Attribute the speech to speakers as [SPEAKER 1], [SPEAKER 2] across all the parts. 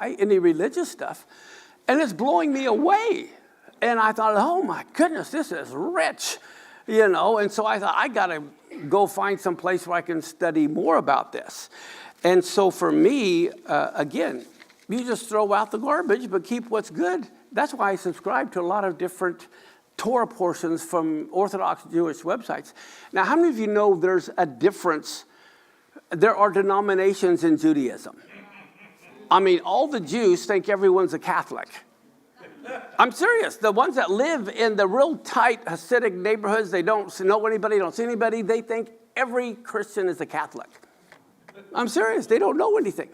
[SPEAKER 1] any religious stuff, and it's blowing me away. And I thought, oh my goodness, this is rich, And so I thought, I got to go find some place where I can study more about this. And so for me, again, you just throw out the garbage, but keep what's good. That's why I subscribe to a lot of different Torah portions from Orthodox Jewish websites. Now, how many of you know there's a difference? There are denominations in Judaism. I mean, all the Jews think everyone's a Catholic. I'm serious. The ones that live in the real tight Hasidic neighborhoods, they don't know anybody, don't see anybody, they think every Christian is a Catholic. I'm serious. They don't know anything.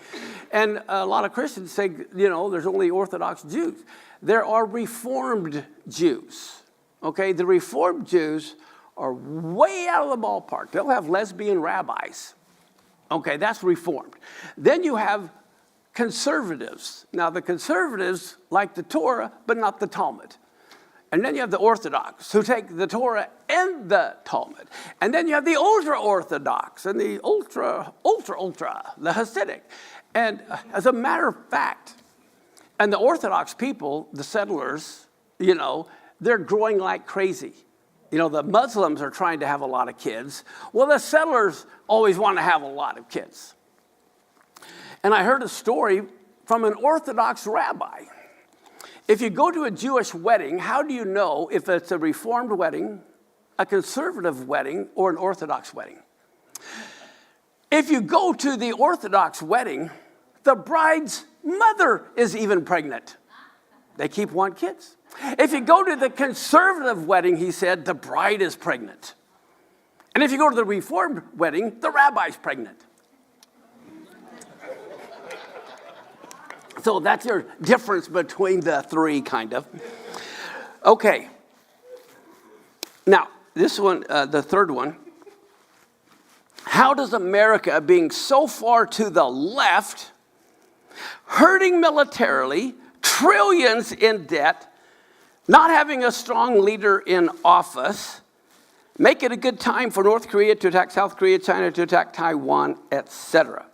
[SPEAKER 1] And a lot of Christians say, there's only Orthodox Jews. There are Reformed Jews. Okay, the Reformed Jews are way out of the ballpark. They'll have lesbian rabbis. Okay, that's Reformed. Then you have conservatives. Now, the conservatives like the Torah, but not the Talmud. And then you have the Orthodox, who take the Torah and the Talmud. And then you have the ultra-Orthodox and the ultra, the Hasidic. And as a matter of fact, and the Orthodox people, the settlers, they're growing like crazy. The Muslims are trying to have a lot of kids. Well, the settlers always want to have a lot of kids. And I heard a story from an Orthodox rabbi. If you go to a Jewish wedding, how do you know if it's a Reformed wedding, a conservative wedding, or an Orthodox wedding? If you go to the Orthodox wedding, the bride's mother is even pregnant. They keep one kids. If you go to the conservative wedding, he said, the bride is pregnant. And if you go to the Reformed wedding, the rabbi's pregnant. So that's your difference between the three, kind of. Okay. Now, this one, the third one. How does America, being so far to the left, hurting militarily, trillions in debt, not having a strong leader in office, make it a good time for North Korea to attack South Korea, China to attack Taiwan, etc.?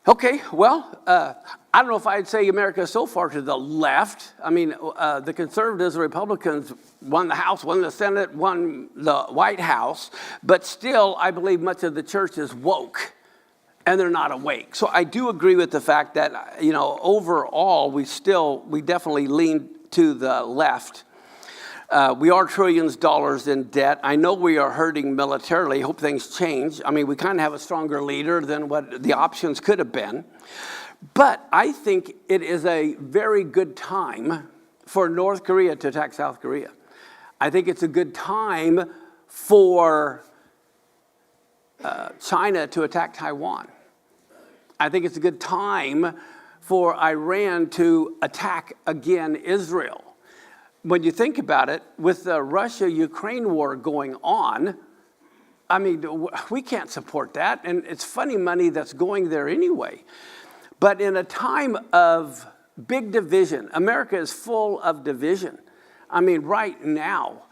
[SPEAKER 1] Okay, well, I don't know if I'd say America is so far to the left. I mean, the conservatives, the Republicans won the House, won the Senate, won the White House, but still, I believe much of the church is woke, and they're not awake. So I do agree with the fact that, overall, we definitely lean to the left. We are trillions of dollars in debt. I know we are hurting militarily. Hope things change. I mean, we kind of have a stronger leader than what the options could have been. But I think it is a very good time for North Korea to attack South Korea. I think it's a good time for China to attack Taiwan. I think it's a good time for Iran to attack again Israel. When you think about it, with the Russia-Ukraine war going on, I mean, we can't support that. And it's funny money that's going there anyway. But in a time of big division, America is full of division. I mean, right now,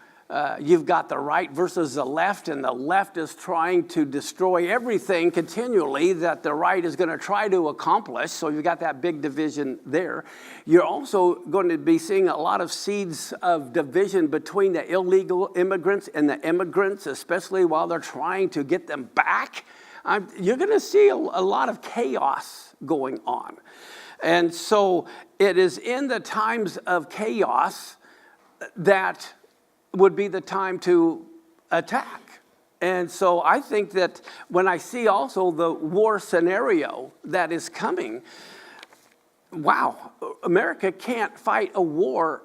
[SPEAKER 1] you've got the right versus the left, and the left is trying to destroy everything continually that the right is going to try to accomplish. So you've got that big division there. You're also going to be seeing a lot of seeds of division between the illegal immigrants and the immigrants, especially while they're trying to get them back. You're going to see a lot of chaos going on. And so it is in the times of chaos that would be the time to attack. And so I think that when I see also the war scenario that is coming, wow, America can't fight a war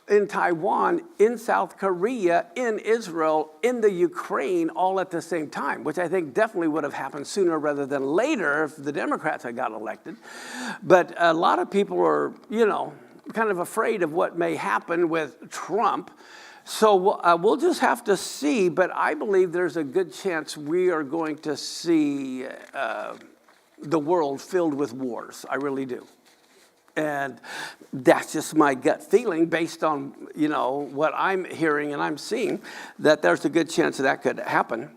[SPEAKER 1] in Taiwan, in South Korea, in Israel, in the Ukraine, all at the same time, which I think definitely would have happened sooner rather than later if the Democrats had got elected. But a lot of people are, kind of afraid of what may happen with Trump. So we'll just have to see, but I believe there's a good chance we are going to see the world filled with wars. I really do. And that's just my gut feeling based on, what I'm hearing and I'm seeing, that there's a good chance that could happen.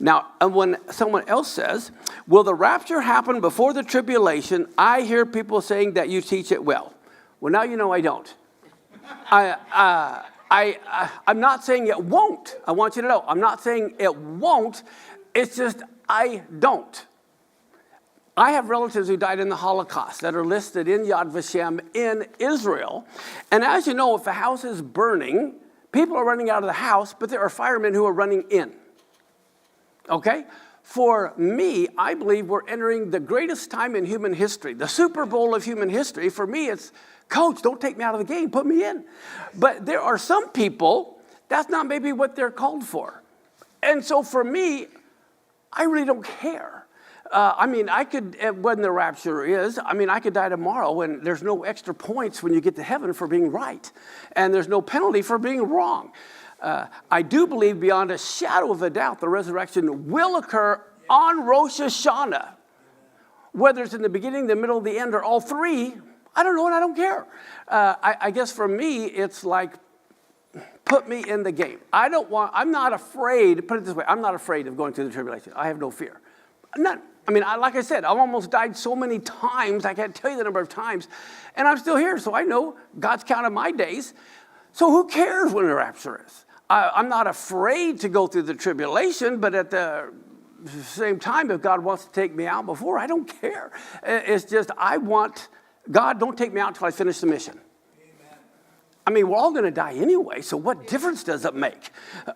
[SPEAKER 1] Now, and when someone else says, will the rapture happen before the tribulation? I hear people saying that you teach it well. Well, now you know I don't. I'm not saying it won't. I want you to know, I'm not saying it won't. It's just I don't. I have relatives who died in the Holocaust that are listed in Yad Vashem in Israel. And as you know, if a house is burning, people are running out of the house, but there are firemen who are running in. Okay? For me, I believe we're entering the greatest time in human history, the Super Bowl of human history. For me, it's, Coach, don't take me out of the game, put me in. But there are some people, that's not maybe what they're called for. And so for me, I really don't care. I could, when the rapture is, I could die tomorrow and there's no extra points when you get to heaven for being right. And there's no penalty for being wrong. I do believe beyond a shadow of a doubt the resurrection will occur on Rosh Hashanah. Whether it's in the beginning, the middle, the end, or all three, I don't know and I don't care. I guess for me, it's like, put me in the game. I'm not afraid, put it this way, I'm not afraid of going through the tribulation. I have no fear. None. Like I said, I've almost died so many times, I can't tell you the number of times, and I'm still here, so I know God's counted my days. So who cares when the rapture is? I'm not afraid to go through the tribulation, but at the same time, if God wants to take me out before, I don't care. It's just, God, don't take me out until I finish the mission. We're all going to die anyway, so what difference does it make?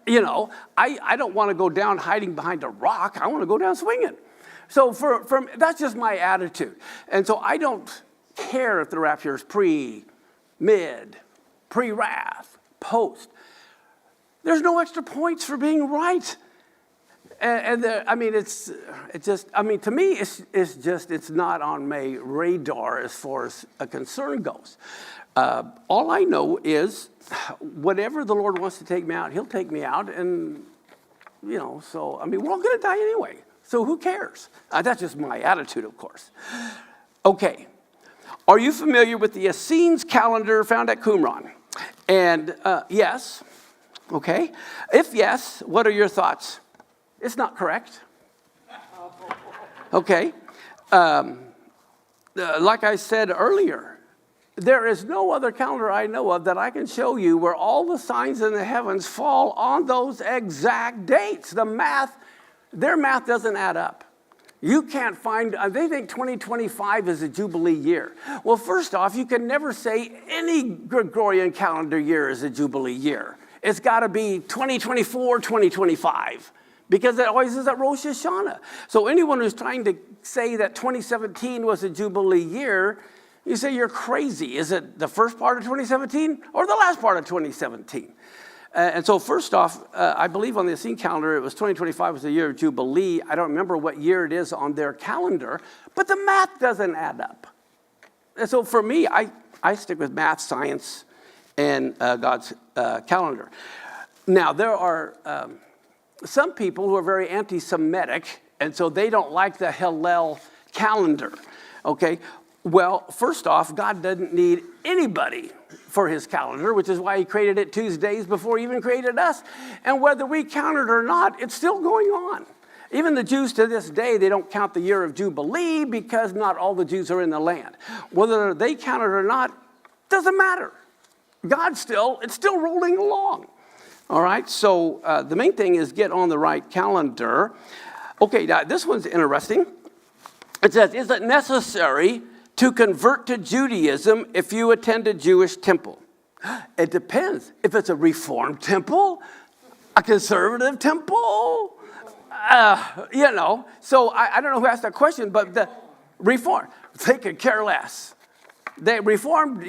[SPEAKER 1] I don't want to go down hiding behind a rock. I want to go down swinging. So that's just my attitude. And so I don't care if the rapture is pre, mid, pre-wrath, post. There's no extra points for being right. To me, it's not on my radar as far as a concern goes. All I know is whatever the Lord wants to take me out, he'll take me out. And, we're all going to die anyway. So who cares? That's just my attitude, of course. Okay. Are you familiar with the Essenes calendar found at Qumran? And yes. Okay. If yes, what are your thoughts? It's not correct. Okay. Like I said earlier, there is no other calendar I know of that I can show you where all the signs in the heavens fall on those exact dates. Their math doesn't add up. You can't find, they think 2025 is a Jubilee year. Well, first off, you can never say any Gregorian calendar year is a Jubilee year. It's got to be 2024, 2025. Because it always is at Rosh Hashanah. So anyone who's trying to say that 2017 was a Jubilee year, you say you're crazy. Is it the first part of 2017 or the last part of 2017? And so first off, I believe on the Essene calendar, it was 2025 was the year of Jubilee. I don't remember what year it is on their calendar, but the math doesn't add up. And so for me, I stick with math, science, and God's calendar. Now, there are some people who are very anti-Semitic, and so they don't like the Hillel calendar, okay? Well, first off, God doesn't need anybody for his calendar, which is why he created it Tuesdays before he even created us. And whether we count it or not, it's still going on. Even the Jews to this day, they don't count the year of Jubilee because not all the Jews are in the land. Whether they count it or not, doesn't matter. It's still rolling along. All right, so the main thing is get on the right calendar. Okay, now this one's interesting. It says, is it necessary to convert to Judaism if you attend a Jewish temple? It depends. If it's a Reformed temple, a conservative temple, So I don't know who asked that question, but the Reformed, they could care less. They Reformed,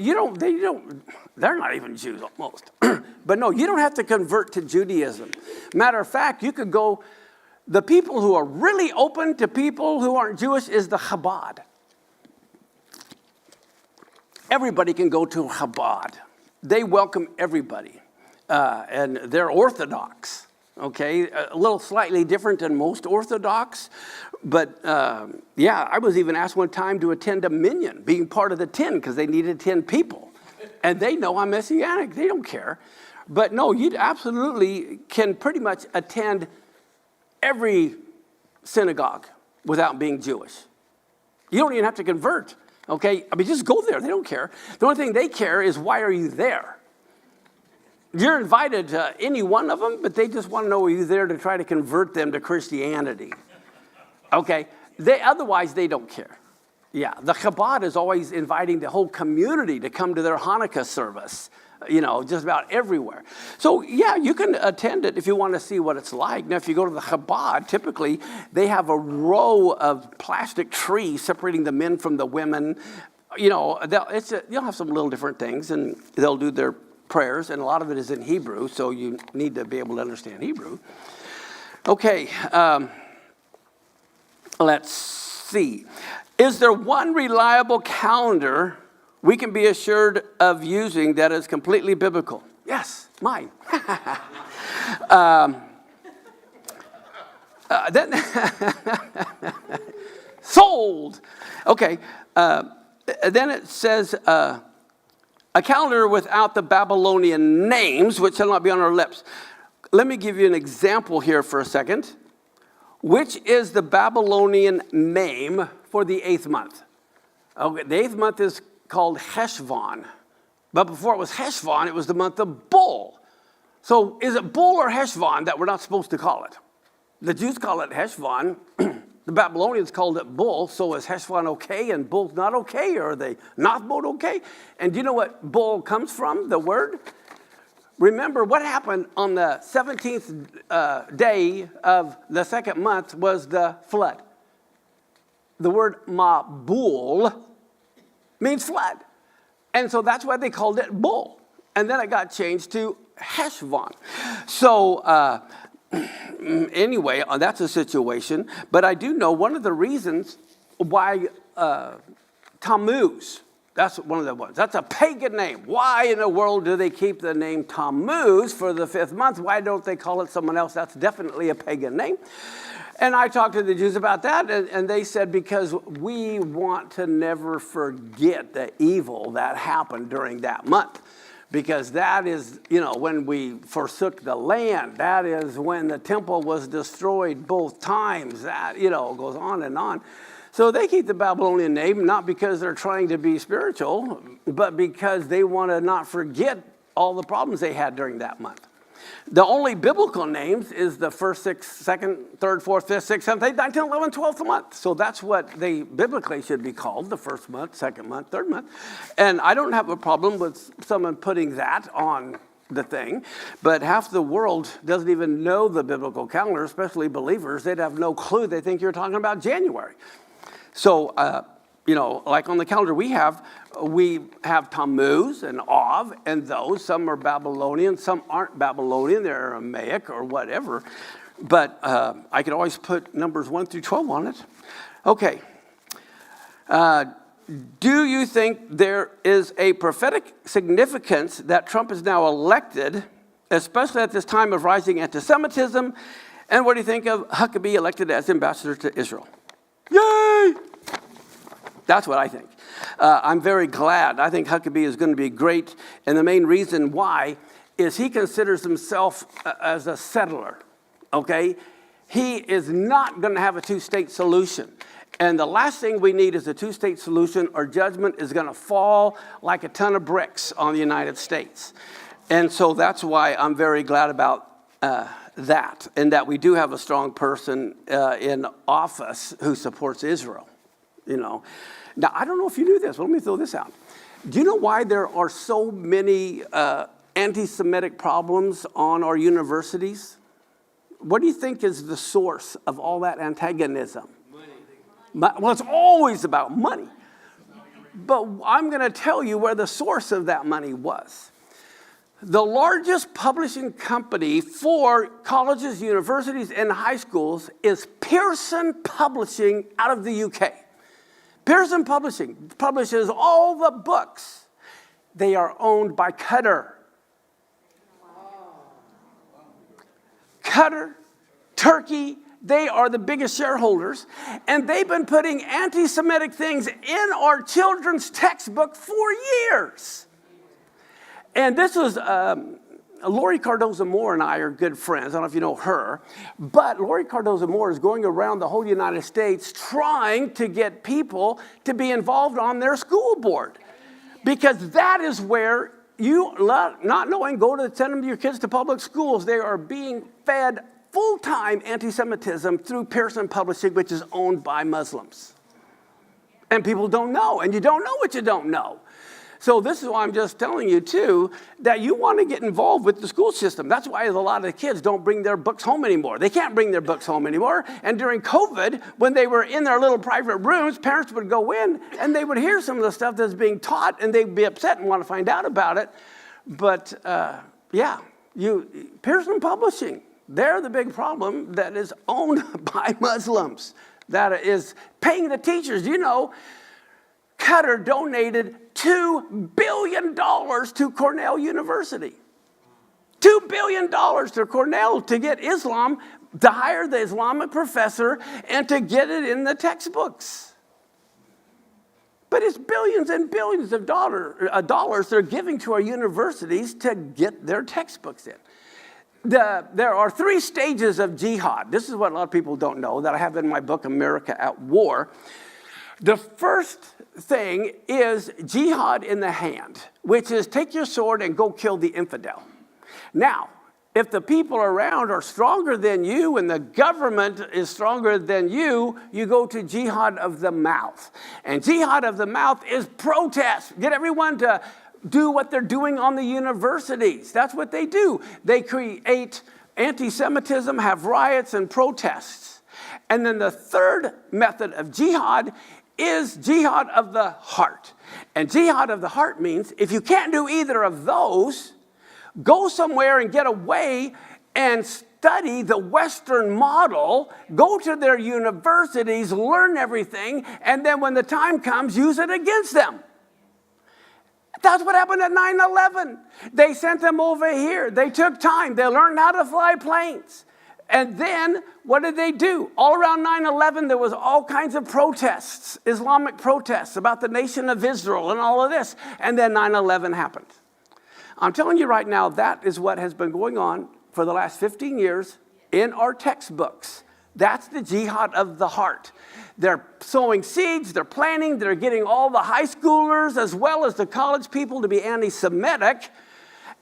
[SPEAKER 1] they're not even Jews almost. But no, you don't have to convert to Judaism. Matter of fact, you could go, the people who are really open to people who aren't Jewish is the Chabad. Everybody can go to Chabad. They welcome everybody. And they're Orthodox, okay? A little slightly different than most Orthodox. But I was even asked one time to attend a minyan, being part of the 10, because they needed 10 people. And they know I'm Messianic. They don't care. But no, you absolutely can pretty much attend every synagogue without being Jewish. You don't even have to convert, okay? I mean, just go there. They don't care. The only thing they care is, why are you there? You're invited to any one of them, but they just want to know, are you there to try to convert them to Christianity? Okay? Otherwise, they don't care. Yeah, the Chabad is always inviting the whole community to come to their Hanukkah service, just about everywhere. So, yeah, you can attend it if you want to see what it's like. Now, if you go to the Chabad, typically they have a row of plastic trees separating the men from the women. You'll have some little different things, and they'll do their prayers, and a lot of it is in Hebrew, so you need to be able to understand Hebrew. Okay, let's see. Is there one reliable calendar we can be assured of using that is completely biblical? Yes, mine. Sold. Okay, then it says, a calendar without the Babylonian names, which shall not be on our lips. Let me give you an example here for a second. Which is the Babylonian name for the 8th month? Okay, the 8th month is called Heshvan. But before it was Heshvan, it was the month of Bull. So is it Bull or Heshvan that we're not supposed to call it? The Jews call it Heshvan. The Babylonians called it Bull. So is Heshvan okay and Bull's not okay? Or are they not both okay? And do you know what Bull comes from, the word? Remember, what happened on the 17th day of the 2nd month was the flood. The word Mabul means flood. And so that's why they called it Bull. And then it got changed to Heshvan. So anyway, that's a situation. But I do know one of the reasons why Tammuz, that's one of the ones. That's a pagan name. Why in the world do they keep the name Tammuz for the 5th month? Why don't they call it someone else? That's definitely a pagan name. And I talked to the Jews about that, and they said, because we want to never forget the evil that happened during that month. Because that is, when we forsook the land. That is when the temple was destroyed both times. That, goes on and on. So they keep the Babylonian name, not because they're trying to be spiritual, but because they want to not forget all the problems they had during that month. The only biblical names is the 1st, 6th, 2nd, 3rd, 4th, 5th, 6th, 7th, 8th, 9th, 10th, 11th, 12th month. So that's what they biblically should be called, the 1st month, 2nd month, 3rd month. And I don't have a problem with someone putting that on the thing, but half the world doesn't even know the biblical calendar, especially believers. They'd have no clue. They think you're talking about January. So, like on the calendar we have Tammuz and Av, and those. Some are Babylonian, some aren't Babylonian. They're Aramaic or whatever. But I could always put numbers 1 through 12 on it. Okay. Do you think there is a prophetic significance that Trump is now elected, especially at this time of rising anti-Semitism? And what do you think of Huckabee elected as ambassador to Israel? Yay! That's what I think. I'm very glad. I think Huckabee is going to be great. And the main reason why is he considers himself as a settler, okay? He is not going to have a two-state solution. And the last thing we need is a two-state solution, or judgment is going to fall like a ton of bricks on the United States. And so that's why I'm very glad about that, and that we do have a strong person in office who supports Israel. Now, I don't know if you knew this. Let me throw this out. Do you know why there are so many anti-Semitic problems on our universities? What do you think is the source of all that antagonism? Money. Well, it's always about money. But I'm going to tell you where the source of that money was. The largest publishing company for colleges, universities, and high schools is Pearson Publishing out of the UK. Pearson Publishing publishes all the books. They are owned by Qatar. Qatar, Turkey, they are the biggest shareholders, and they've been putting anti-Semitic things in our children's textbook for years. And this was Lori Cardozo-Moore and I are good friends. I don't know if you know her. But Lori Cardozo-Moore is going around the whole United States trying to get people to be involved on their school board. Because that is where you, not knowing, send your kids to public schools. They are being fed full-time anti-Semitism through Pearson Publishing, which is owned by Muslims. And people don't know, and you don't know what you don't know. So this is why I'm just telling you, too, that you want to get involved with the school system. That's why a lot of the kids don't bring their books home anymore. They can't bring their books home anymore. And during COVID, when they were in their little private rooms, parents would go in, and they would hear some of the stuff that's being taught, and they'd be upset and want to find out about it. But, Pearson Publishing, they're the big problem that is owned by Muslims, that is paying the teachers. You know, Qatar donated $2 billion to Cornell University. $2 billion to Cornell to get Islam, to hire the Islamic professor, and to get it in the textbooks. But it's billions and billions of dollars they're giving to our universities to get their textbooks in. There are 3 stages of jihad. This is what a lot of people don't know, that I have in my book, America at War. The first thing is jihad in the hand, which is take your sword and go kill the infidel. Now, if the people around are stronger than you and the government is stronger than you, you go to jihad of the mouth. And jihad of the mouth is protest. Get everyone to do what they're doing on the universities. That's what they do. They create anti-Semitism, have riots and protests. And then the third method of jihad is jihad of the heart. And jihad of the heart means if you can't do either of those, go somewhere and get away and study the Western model, go to their universities, learn everything, and then when the time comes, use it against them. That's what happened at 9/11. They sent them over here. They took time. They learned how to fly planes. And then, what did they do? All around 9/11, there was all kinds of protests, Islamic protests about the nation of Israel and all of this. And then 9/11 happened. I'm telling you right now, that is what has been going on for the last 15 years in our textbooks. That's the jihad of the heart. They're sowing seeds, they're planting, they're getting all the high schoolers as well as the college people to be anti-Semitic.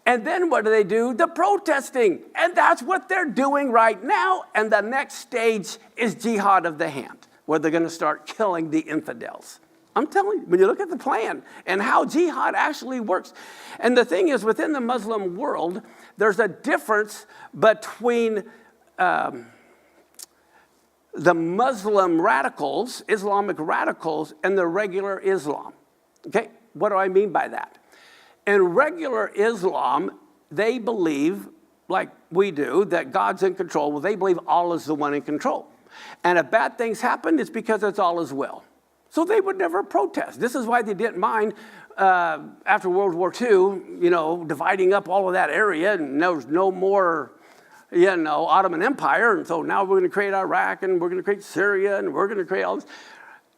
[SPEAKER 1] And then what do? The protesting. And that's what they're doing right now. And the next stage is jihad of the hand, where they're going to start killing the infidels. I'm telling you, when you look at the plan and how jihad actually works. And the thing is, within the Muslim world, there's a difference between the Muslim radicals, Islamic radicals, and the regular Islam. Okay, what do I mean by that? In regular Islam, they believe, like we do, that God's in control. Well, they believe Allah is the one in control. And if bad things happen, it's because it's Allah's will. So they would never protest. This is why they didn't mind, after World War II, dividing up all of that area, and there was no more Ottoman Empire, and so now we're going to create Iraq, and we're going to create Syria, and we're going to create all this.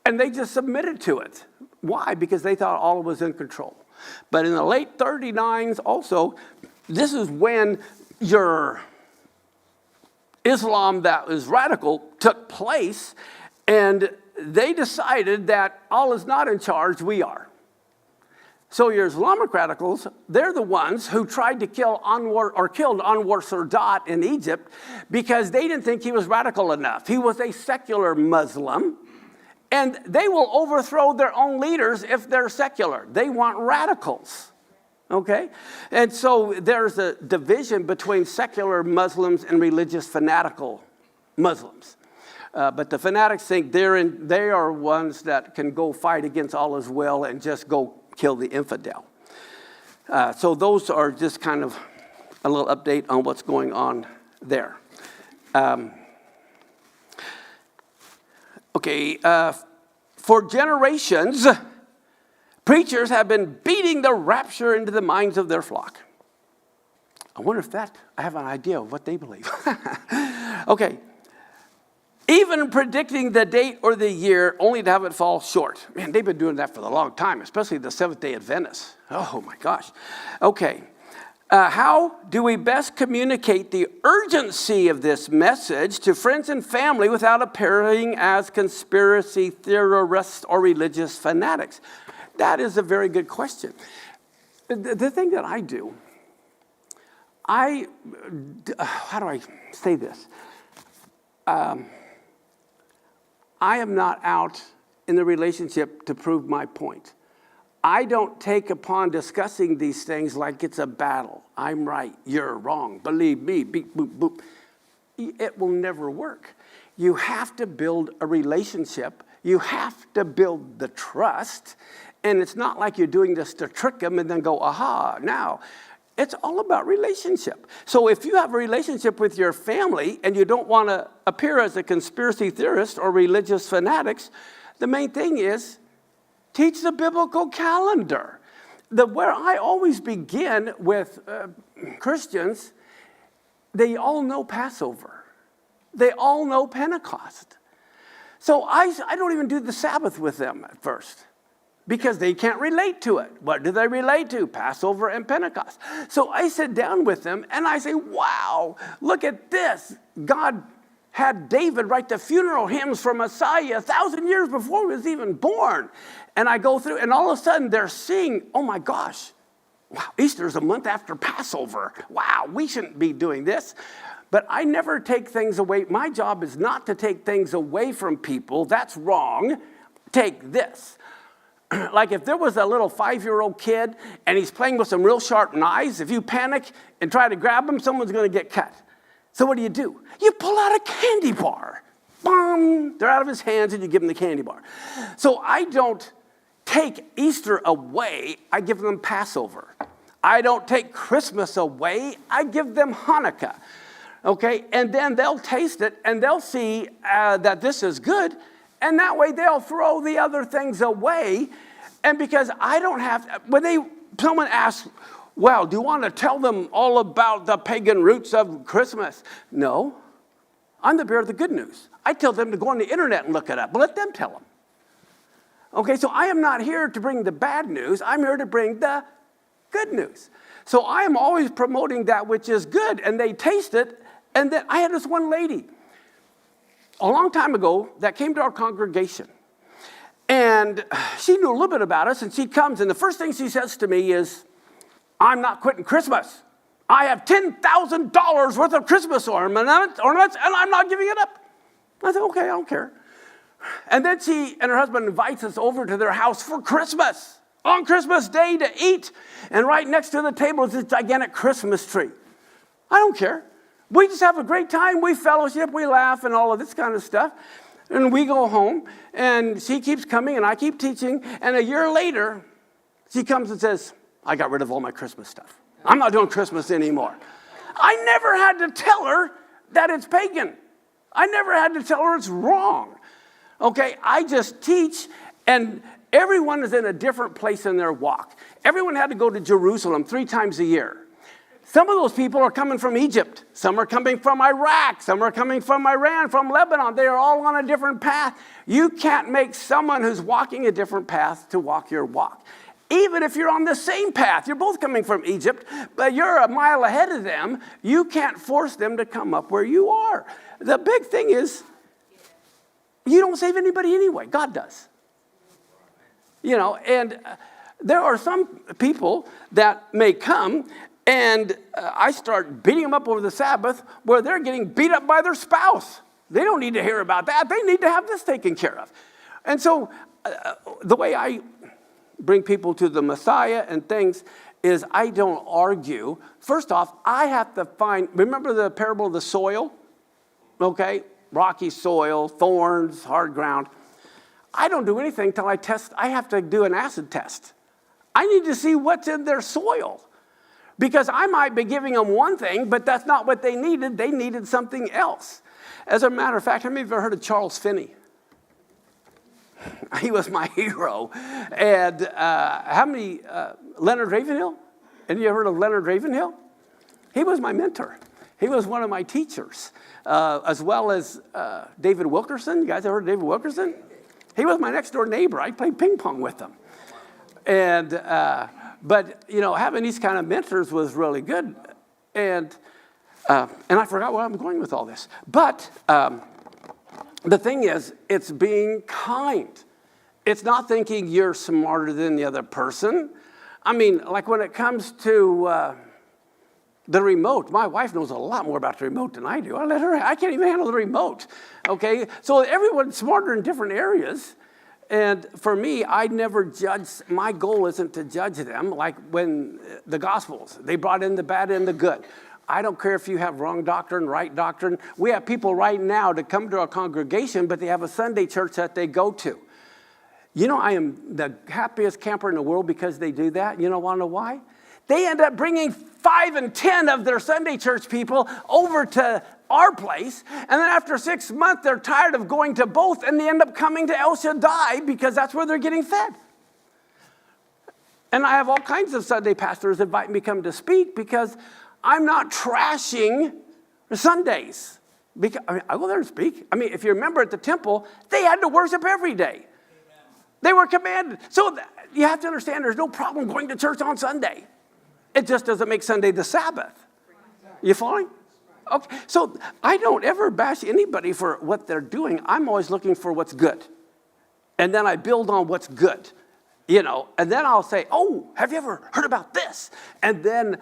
[SPEAKER 1] And they just submitted to it. Why? Because they thought Allah was in control. But in the late 39s also, this is when your Islam that was radical took place, and they decided that Allah's not in charge, we are. So your Islamic radicals, they're the ones who tried to killed Anwar Sadat in Egypt because they didn't think he was radical enough. He was a secular Muslim, and they will overthrow their own leaders if they're secular. They want radicals, okay? And so there's a division between secular Muslims and religious fanatical Muslims. But the fanatics think they are ones that can go fight against Allah's will and just go kill the infidel. So those are just kind of a little update on what's going on there. For generations, preachers have been beating the rapture into the minds of their flock. I wonder if I have an idea of what they believe. Okay. Even predicting the date or the year only to have it fall short. Man, they've been doing that for a long time, especially the Seventh-day Adventists. Oh, my gosh. Okay. How do we best communicate the urgency of this message to friends and family without appearing as conspiracy theorists or religious fanatics? That is a very good question. The thing that I do, how do I say this? I am not out in the relationship to prove my point. I don't take upon discussing these things like it's a battle. I'm right, you're wrong, believe me, beep, boop, boop. It will never work. You have to build a relationship. You have to build the trust. And it's not like you're doing this to trick them and then go, aha, now. It's all about relationship. So if you have a relationship with your family and you don't want to appear as a conspiracy theorist or religious fanatics, the main thing is teach the biblical calendar. Where I always begin with Christians, they all know Passover. They all know Pentecost. So I don't even do the Sabbath with them at first because they can't relate to it. What do they relate to? Passover and Pentecost. So I sit down with them and I say, wow, look at this. God had David write the funeral hymns for Messiah 1,000 years before he was even born. And I go through, and all of a sudden they're seeing, oh my gosh, wow, Easter's a month after Passover. Wow, we shouldn't be doing this. But I never take things away. My job is not to take things away from people. That's wrong. Take this. Like if there was a little 5-year-old kid and he's playing with some real sharp knives, if you panic and try to grab him, someone's going to get cut. So what do? You pull out a candy bar. Boom! They're out of his hands and you give him the candy bar. So I don't take Easter away. I give them Passover. I don't take Christmas away. I give them Hanukkah. Okay? And then they'll taste it and they'll see that this is good. And that way they'll throw the other things away. And because I don't have, someone asks, well, do you want to tell them all about the pagan roots of Christmas? No. I'm the bearer of the good news. I tell them to go on the internet and look it up. But let them tell them. Okay, so I am not here to bring the bad news. I'm here to bring the good news. So I am always promoting that which is good. And they taste it. And then I had this one lady a long time ago that came to our congregation. And she knew a little bit about us. And she comes, and the first thing she says to me is, I'm not quitting Christmas. I have $10,000 worth of Christmas ornaments, and I'm not giving it up. I said, okay, I don't care. And then she and her husband invites us over to their house for Christmas, on Christmas Day to eat. And right next to the table is this gigantic Christmas tree. I don't care. We just have a great time. We fellowship, we laugh, and all of this kind of stuff. And we go home, and she keeps coming, and I keep teaching. And a year later, she comes and says, I got rid of all my Christmas stuff. I'm not doing Christmas anymore. I never had to tell her that it's pagan. I never had to tell her it's wrong. Okay, I just teach, and everyone is in a different place in their walk. Everyone had to go to Jerusalem 3 times a year. Some of those people are coming from Egypt. Some are coming from Iraq. Some are coming from Iran, from Lebanon. They are all on a different path. You can't make someone who's walking a different path to walk your walk. Even if you're on the same path, you're both coming from Egypt, but you're a mile ahead of them, you can't force them to come up where you are. The big thing is, you don't save anybody anyway. God does. You know, and there are some people that may come and I start beating them up over the Sabbath where they're getting beat up by their spouse. They don't need to hear about that. They need to have this taken care of. And so the way I bring people to the Messiah and things is I don't argue. First off, I have to remember the parable of the soil? Okay, rocky soil, thorns, hard ground. I don't do anything until I have to do an acid test. I need to see what's in their soil. Because I might be giving them one thing, but that's not what they needed. They needed something else. As a matter of fact, how many of you have ever heard of Charles Finney? He was my hero. And Leonard Ravenhill? Have you ever heard of Leonard Ravenhill? He was my mentor. He was one of my teachers, as well as David Wilkerson. You guys ever heard of David Wilkerson? He was my next door neighbor. I played ping pong with him. And But, having these kind of mentors was really good. And I forgot where I'm going with all this. But the thing is, it's being kind. It's not thinking you're smarter than the other person. I mean, like when it comes to the remote, my wife knows a lot more about the remote than I do. I can't even handle the remote, okay? So everyone's smarter in different areas. And for me, I never judge. My goal isn't to judge them. Like when the Gospels, they brought in the bad and the good. I don't care if you have wrong doctrine, right doctrine. We have people right now that come to our congregation, but they have a Sunday church that they go to. I am the happiest camper in the world because they do that. You want to know why? They end up bringing 5 and 10 of their Sunday church people over to our place. And then after 6 months, they're tired of going to both. And they end up coming to El Shaddai because that's where they're getting fed. And I have all kinds of Sunday pastors invite me to come to speak because I'm not trashing Sundays. I go there and speak. If you remember at the temple, they had to worship every day. They were commanded. So you have to understand there's no problem going to church on Sunday. It just doesn't make Sunday the Sabbath. You following? Okay. So I don't ever bash anybody for what they're doing. I'm always looking for what's good. And then I build on what's good. And then I'll say, oh, have you ever heard about this? And then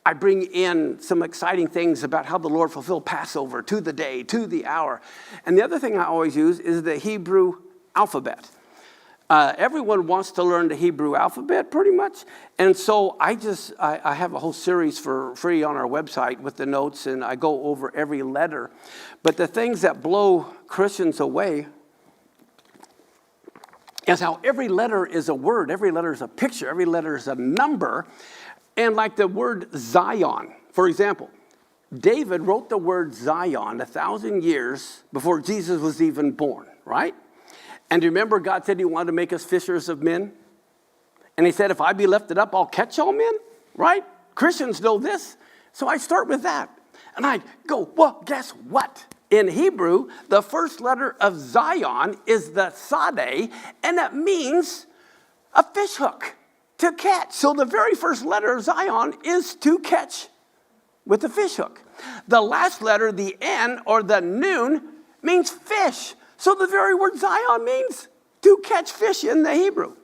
[SPEAKER 1] I bring in some exciting things about how the Lord fulfilled Passover to the day, to the hour. And the other thing I always use is the Hebrew alphabet. Everyone wants to learn the Hebrew alphabet pretty much. And so I have a whole series for free on our website with the notes, and I go over every letter. But the things that blow Christians away is how every letter is a word, every letter is a picture, every letter is a number. And like the word Zion, for example, David wrote the word Zion 1,000 years before Jesus was even born, right? And remember, God said he wanted to make us fishers of men? And he said, if I be lifted up, I'll catch all men, right? Christians know this. So I start with that. And I go, well, guess what? In Hebrew, the first letter of Zion is the Sade, and that means a fish hook, to catch. So the very first letter of Zion is to catch with the fish hook. The last letter, the N or the Nun, means fish. So the very word Zion means to catch fish in the Hebrew.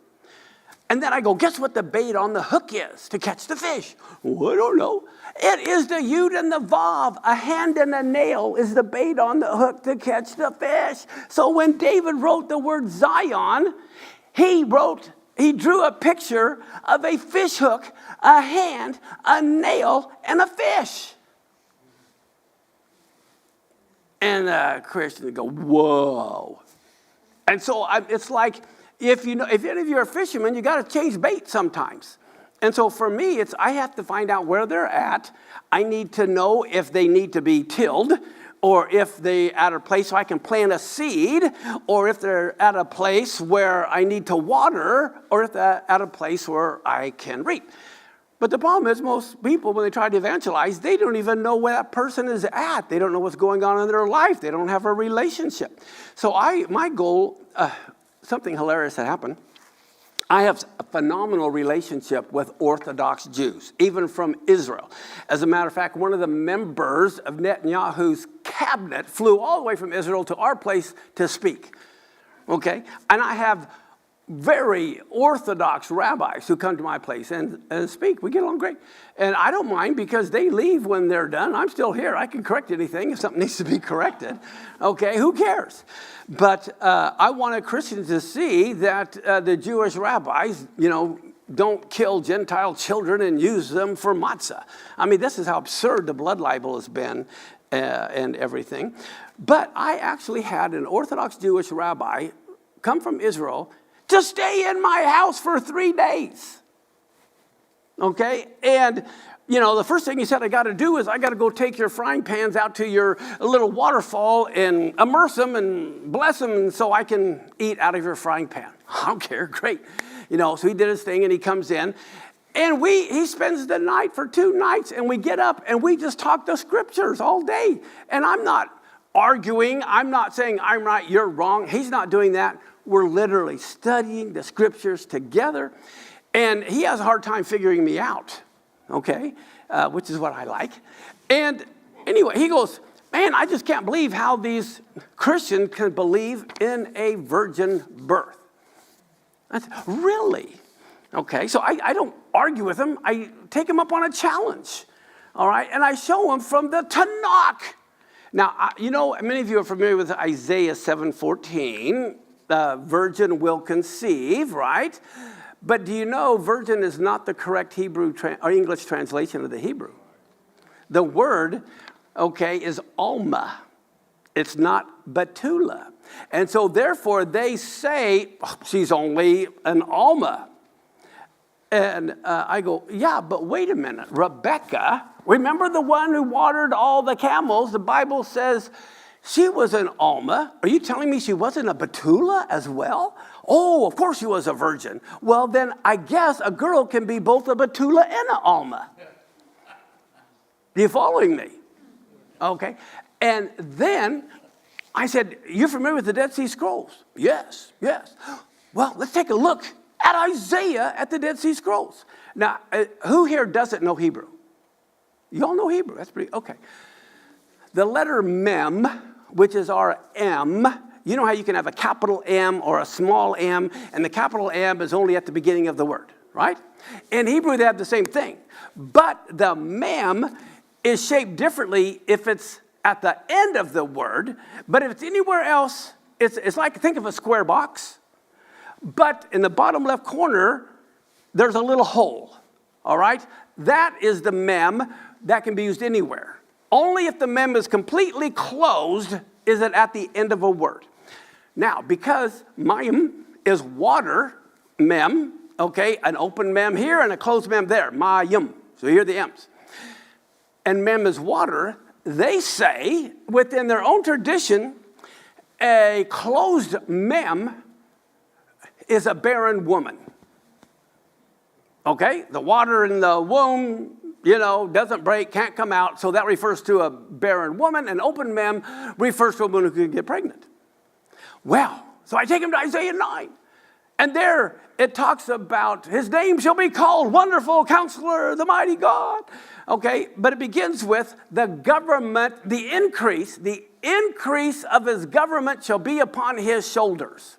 [SPEAKER 1] And then I go, guess what the bait on the hook is to catch the fish? Well, I don't know. It is the Yud and the Vav. A hand and a nail is the bait on the hook to catch the fish. So when David wrote the word Zion, he drew a picture of a fish hook, a hand, a nail, and a fish. And Christians go, whoa. And so it's like, if any of you are fishermen, you got to change bait sometimes. And so for me, I have to find out where they're at. I need to know if they need to be tilled, or if they're at a place so I can plant a seed, or if they're at a place where I need to water, or if they're at a place where I can reap. But the problem is most people, when they try to evangelize, they don't even know where that person is at. They don't know what's going on in their life. They don't have a relationship. So my goal, something hilarious that happened. I have a phenomenal relationship with Orthodox Jews, even from Israel. As a matter of fact, one of the members of Netanyahu's cabinet flew all the way from Israel to our place to speak. Okay? And I have very Orthodox rabbis who come to my place and speak. We get along great. And I don't mind because they leave when they're done. I'm still here. I can correct anything if something needs to be corrected. Okay, who cares? But I wanted Christians to see that the Jewish rabbis, don't kill Gentile children and use them for matzah. This is how absurd the blood libel has been and everything. But I actually had an Orthodox Jewish rabbi come from Israel to stay in my house for 3 days. Okay? And, the first thing he said I got to do is I got to go take your frying pans out to your little waterfall and immerse them and bless them and so I can eat out of your frying pan. I don't care. Great. So he did his thing and he comes in. And he spends the night for 2 nights and we get up and we just talk the scriptures all day. And I'm not arguing. I'm not saying I'm right, you're wrong. He's not doing that. We're literally studying the scriptures together. And he has a hard time figuring me out, okay, which is what I like. And anyway, he goes, man, I just can't believe how these Christians can believe in a virgin birth. I said, really? Okay, so I don't argue with him. I take him up on a challenge, all right? And I show him from the Tanakh. Now, you know, many of you are familiar with Isaiah 7:14. The virgin will conceive, right? But do you know virgin is not the correct Hebrew or English translation of the Hebrew? The word, okay, is Alma. It's not Betula. And so therefore they say, oh, she's only an Alma. And I go, yeah, but wait a minute. Rebecca, remember the one who watered all the camels? The Bible says she was an Alma. Are you telling me she wasn't a Betula as well? Oh, of course she was a virgin. Well, then I guess a girl can be both a Betula and an Alma. Are you following me? Okay. And then I said, you're familiar with the Dead Sea Scrolls? Yes, yes. Well, let's take a look at Isaiah at the Dead Sea Scrolls. Now, who here doesn't know Hebrew? You all know Hebrew. That's pretty, okay. The letter Mem, which is our M, you know how you can have a capital M or a small m, and the capital M is only at the beginning of the word, right? In Hebrew, they have the same thing. But the Mem is shaped differently if it's at the end of the word, but if it's anywhere else, it's like, think of a square box, but in the bottom left corner, there's a little hole, all right? That is the mem that can be used anywhere. Only if the mem is completely closed is it at the end of a word. Now, because mayim is water, mem, okay, an open mem here and a closed mem there, mayim, so here are the m's. And mem is water, they say, within their own tradition, a closed mem is a barren woman. Okay? The water in the womb, you know, doesn't break, can't come out, so that refers to a barren woman. An open mem refers to a woman who can get pregnant. Well, so I take him to Isaiah 9. And there it talks about his name shall be called Wonderful Counselor, the Mighty God. Okay, but it begins with the government, the increase of his government shall be upon his shoulders.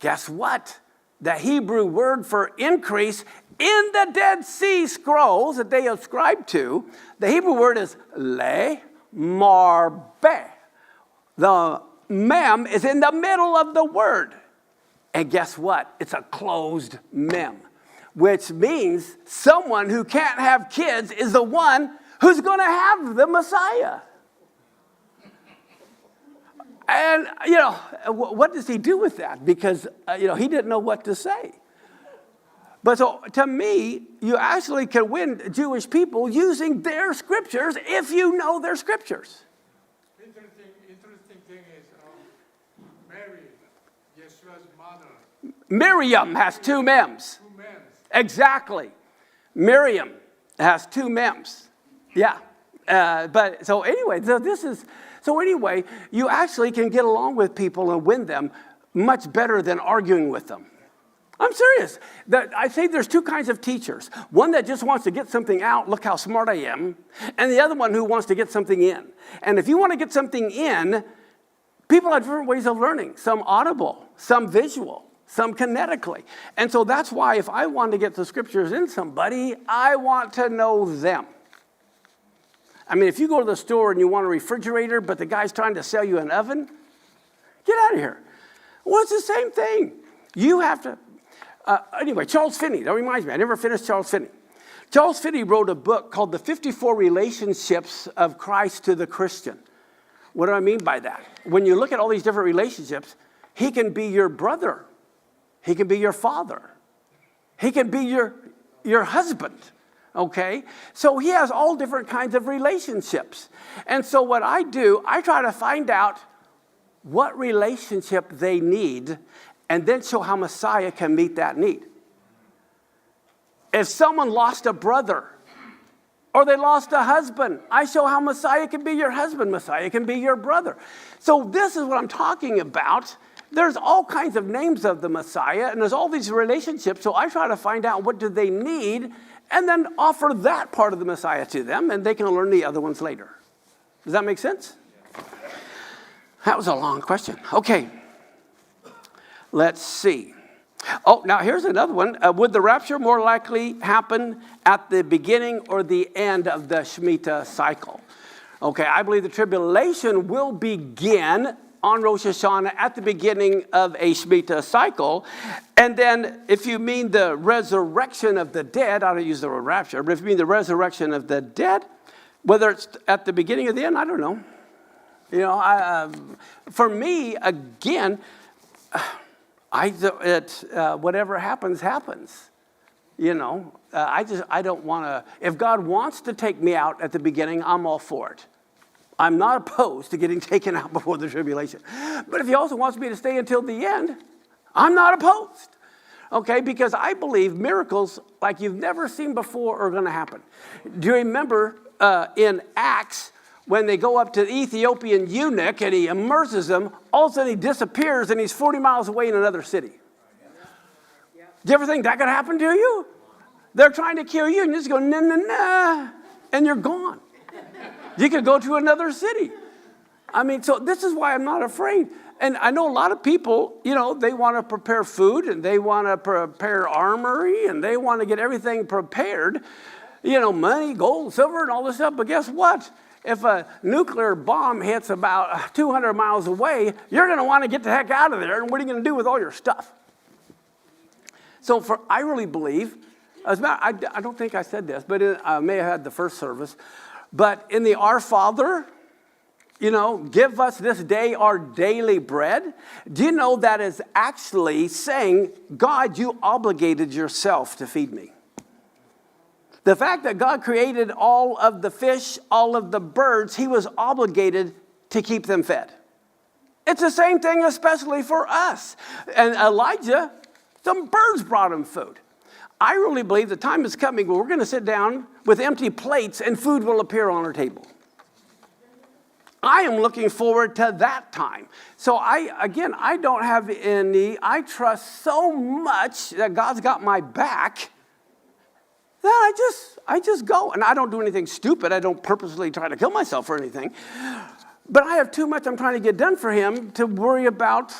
[SPEAKER 1] Guess what? The Hebrew word for increase in the Dead Sea Scrolls that they ascribe to, the Hebrew word is le marbe. The mem is in the middle of the word. And guess what? It's a closed mem, which means someone who can't have kids is the one who's going to have the Messiah. And, you know, what does he do with that? Because, he didn't know what to say. But so, to me, you actually can win Jewish people using their scriptures if you know their scriptures.
[SPEAKER 2] Interesting thing is Mary, Yeshua's mother.
[SPEAKER 1] Miriam has two mems.
[SPEAKER 2] Two mems.
[SPEAKER 1] Exactly. Miriam has two mems. Yeah. But so anyway, you actually can get along with people and win them much better than arguing with them. I'm serious. I say there's two kinds of teachers. One that just wants to get something out, look how smart I am, and the other one who wants to get something in. And if you want to get something in, people have different ways of learning. Some audible, some visual, some kinetically. And so that's why if I want to get the scriptures in somebody, I want to know them. I mean, if you go to the store and you want a refrigerator, but the guy's trying to sell you an oven, get out of here. Well, it's the same thing. You have to... Anyway, Charles Finney, that reminds me, I never finished Charles Finney. Charles Finney wrote a book called The 54 Relationships of Christ to the Christian. What do I mean by that? When you look at all these different relationships, he can be your brother. He can be your father. He can be your husband, okay? So he has all different kinds of relationships. And so what I do, I try to find out what relationship they need and then show how Messiah can meet that need. If someone lost a brother or they lost a husband, I show how Messiah can be your husband, Messiah can be your brother. So this is what I'm talking about. there's all kinds of names of the Messiah, and there's all these relationships, so I try to find out what do they need, and then offer that part of the Messiah to them, and they can learn the other ones later. Does that make sense? That was a long question. Okay. Let's see. Oh, now here's another one. Would the rapture more likely happen at the beginning or the end of the Shemitah cycle? Okay, I believe the tribulation will begin on Rosh Hashanah at the beginning of a Shemitah cycle. And then if you mean the resurrection of the dead, I don't use the word rapture, but if you mean the resurrection of the dead, whether it's at the beginning or the end, I don't know. You know, for me, again, whatever happens, happens. You know, I don't want to, if God wants to take me out at the beginning, I'm all for it. I'm not opposed to getting taken out before the tribulation. But if he also wants me to stay until the end, I'm not opposed. Okay, because I believe miracles like you've never seen before are going to happen. Do you remember in Acts, when they go up to the Ethiopian eunuch and he immerses him, all of a sudden he disappears and he's 40 miles away in another city. Do you ever think that could happen to you? They're trying to kill you and you just go, nah, nah, nah, and you're gone. You could go to another city. I mean, so this is why I'm not afraid. And I know a lot of people, you know, they want to prepare food and they want to prepare armory and they want to get everything prepared. You know, money, gold, silver, and all this stuff. But guess what? If a nuclear bomb hits about 200 miles away, you're going to want to get the heck out of there. And what are you going to do with all your stuff? So I really believe, I don't think I said this, but I may have had the first service. But in the Our Father, you know, give us this day our daily bread. Do you know that is actually saying, God, you obligated yourself to feed me? The fact that God created all of the fish, all of the birds, he was obligated to keep them fed. It's the same thing, especially for us. And Elijah, some birds brought him food. I really believe the time is coming where we're going to sit down with empty plates and food will appear on our table. I am looking forward to that time. So I don't have I trust so much that God's got my back that I just go. And I don't do anything stupid. I don't purposely try to kill myself or anything. But I have too much I'm trying to get done for him to worry about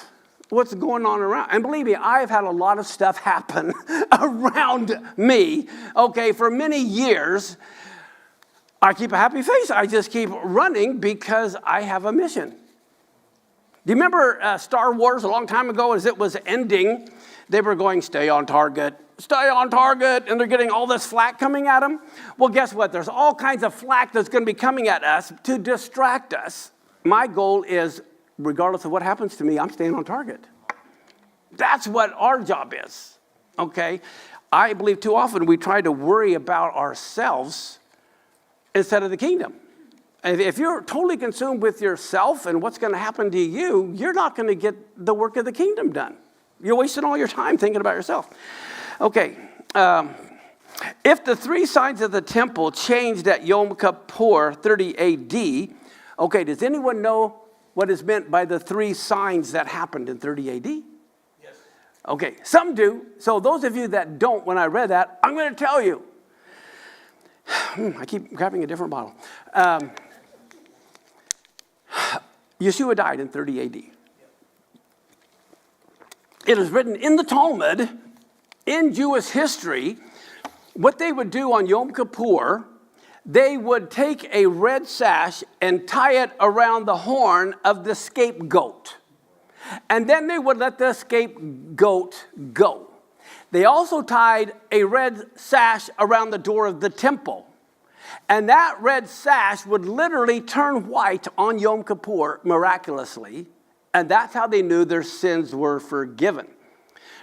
[SPEAKER 1] what's going on around. And believe me, I've had a lot of stuff happen around me, okay, for many years. I keep a happy face. I just keep running because I have a mission. Do you remember Star Wars a long time ago as it was ending? They were going, stay on target, and they're getting all this flack coming at them. Well, guess what? There's all kinds of flack that's going to be coming at us to distract us. My goal is, regardless of what happens to me, I'm staying on target. That's what our job is, okay? I believe too often we try to worry about ourselves instead of the kingdom. And if you're totally consumed with yourself and what's going to happen to you, you're not going to get the work of the kingdom done. You're wasting all your time thinking about yourself. Okay, if the three signs of the temple changed at Yom Kippur 30 AD, okay, does anyone know what is meant by the three signs that happened in 30 AD? Yes. Okay, some do. So those of you that don't, when I read that, I'm going to tell you. I keep grabbing a different bottle. Yeshua died in 30 AD. It is written in the Talmud, in Jewish history, what they would do on Yom Kippur, they would take a red sash and tie it around the horn of the scapegoat. And then they would let the scapegoat go. They also tied a red sash around the door of the temple. And that red sash would literally turn white on Yom Kippur miraculously. And that's how they knew their sins were forgiven.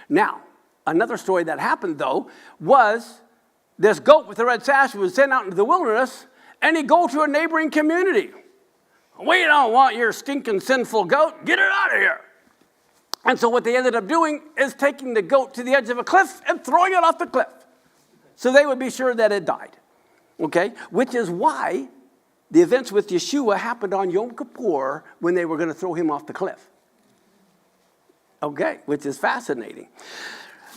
[SPEAKER 1] Now, another story that happened, though, was this goat with the red sash was sent out into the wilderness, and he'd go to a neighboring community. We don't want your stinking sinful goat. Get it out of here. And so what they ended up doing is taking the goat to the edge of a cliff and throwing it off the cliff. So they would be sure that it died. Okay? Which is why the events with Yeshua happened on Yom Kippur when they were going to throw him off the cliff. Okay, which is fascinating.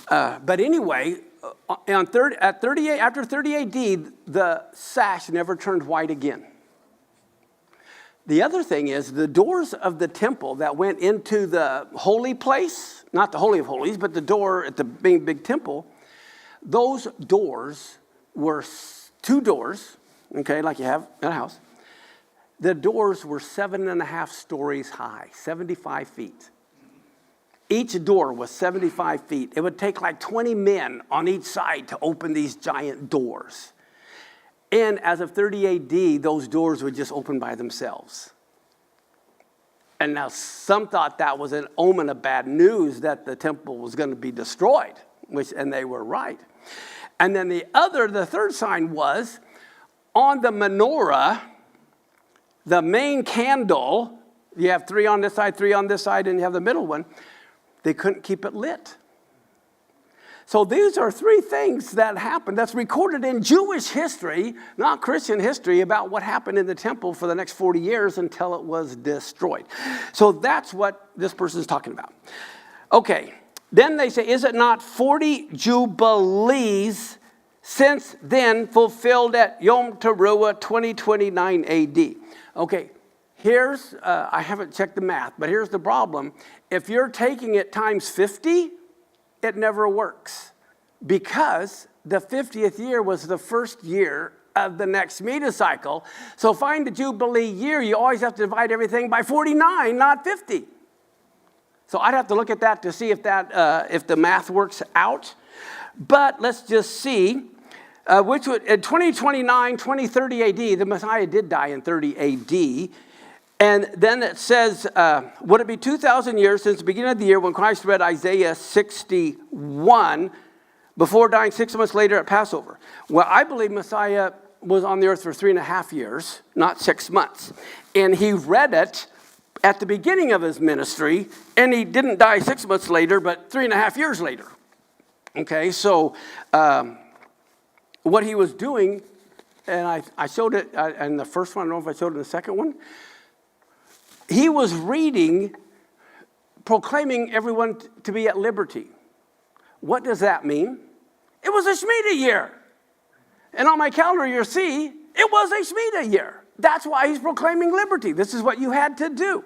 [SPEAKER 1] But anyway, after 30 AD, the sash never turned white again. The other thing is the doors of the temple that went into the holy place, not the Holy of Holies, but the door at the big temple, those doors were 2 doors, okay, like you have in a house. The doors were 7.5 stories high, 75 feet. Each door was 75 feet. It would take like 20 men on each side to open these giant doors. And as of 30 AD, those doors would just open by themselves. And now some thought that was an omen of bad news that the temple was going to be destroyed, and they were right. And then the third sign was on the menorah, the main candle, you have 3 on this side, 3 on this side, and you have the middle one. They couldn't keep it lit. So these are 3 things that happened that's recorded in Jewish history, not Christian history, about what happened in the temple for the next 40 years until it was destroyed. So that's what this person is talking about. Okay, then they say, is it not 40 jubilees since then fulfilled at Yom Teruah 2029 AD? Okay, here's, I haven't checked the math, but here's the problem. If you're taking it times 50, it never works, because the 50th year was the first year of the next Shemitah cycle. So find the Jubilee year, you always have to divide everything by 49, not 50. So I'd have to look at that to see if the math works out. But let's just see, which would, in 2029, 2030 AD, the Messiah did die in 30 AD. And then it says, would it be 2,000 years since the beginning of the year when Christ read Isaiah 61 before dying 6 months later at Passover? Well, I believe Messiah was on the earth for 3.5 years, not 6 months. And he read it at the beginning of his ministry, and he didn't die 6 months later, but 3.5 years later. Okay, so what he was doing, and I showed it in the first one, I don't know if I showed it in the second one. He was reading, proclaiming everyone to be at liberty. What does that mean? It was a Shemitah year. And on my calendar, you'll see, it was a Shemitah year. That's why he's proclaiming liberty. This is what you had to do.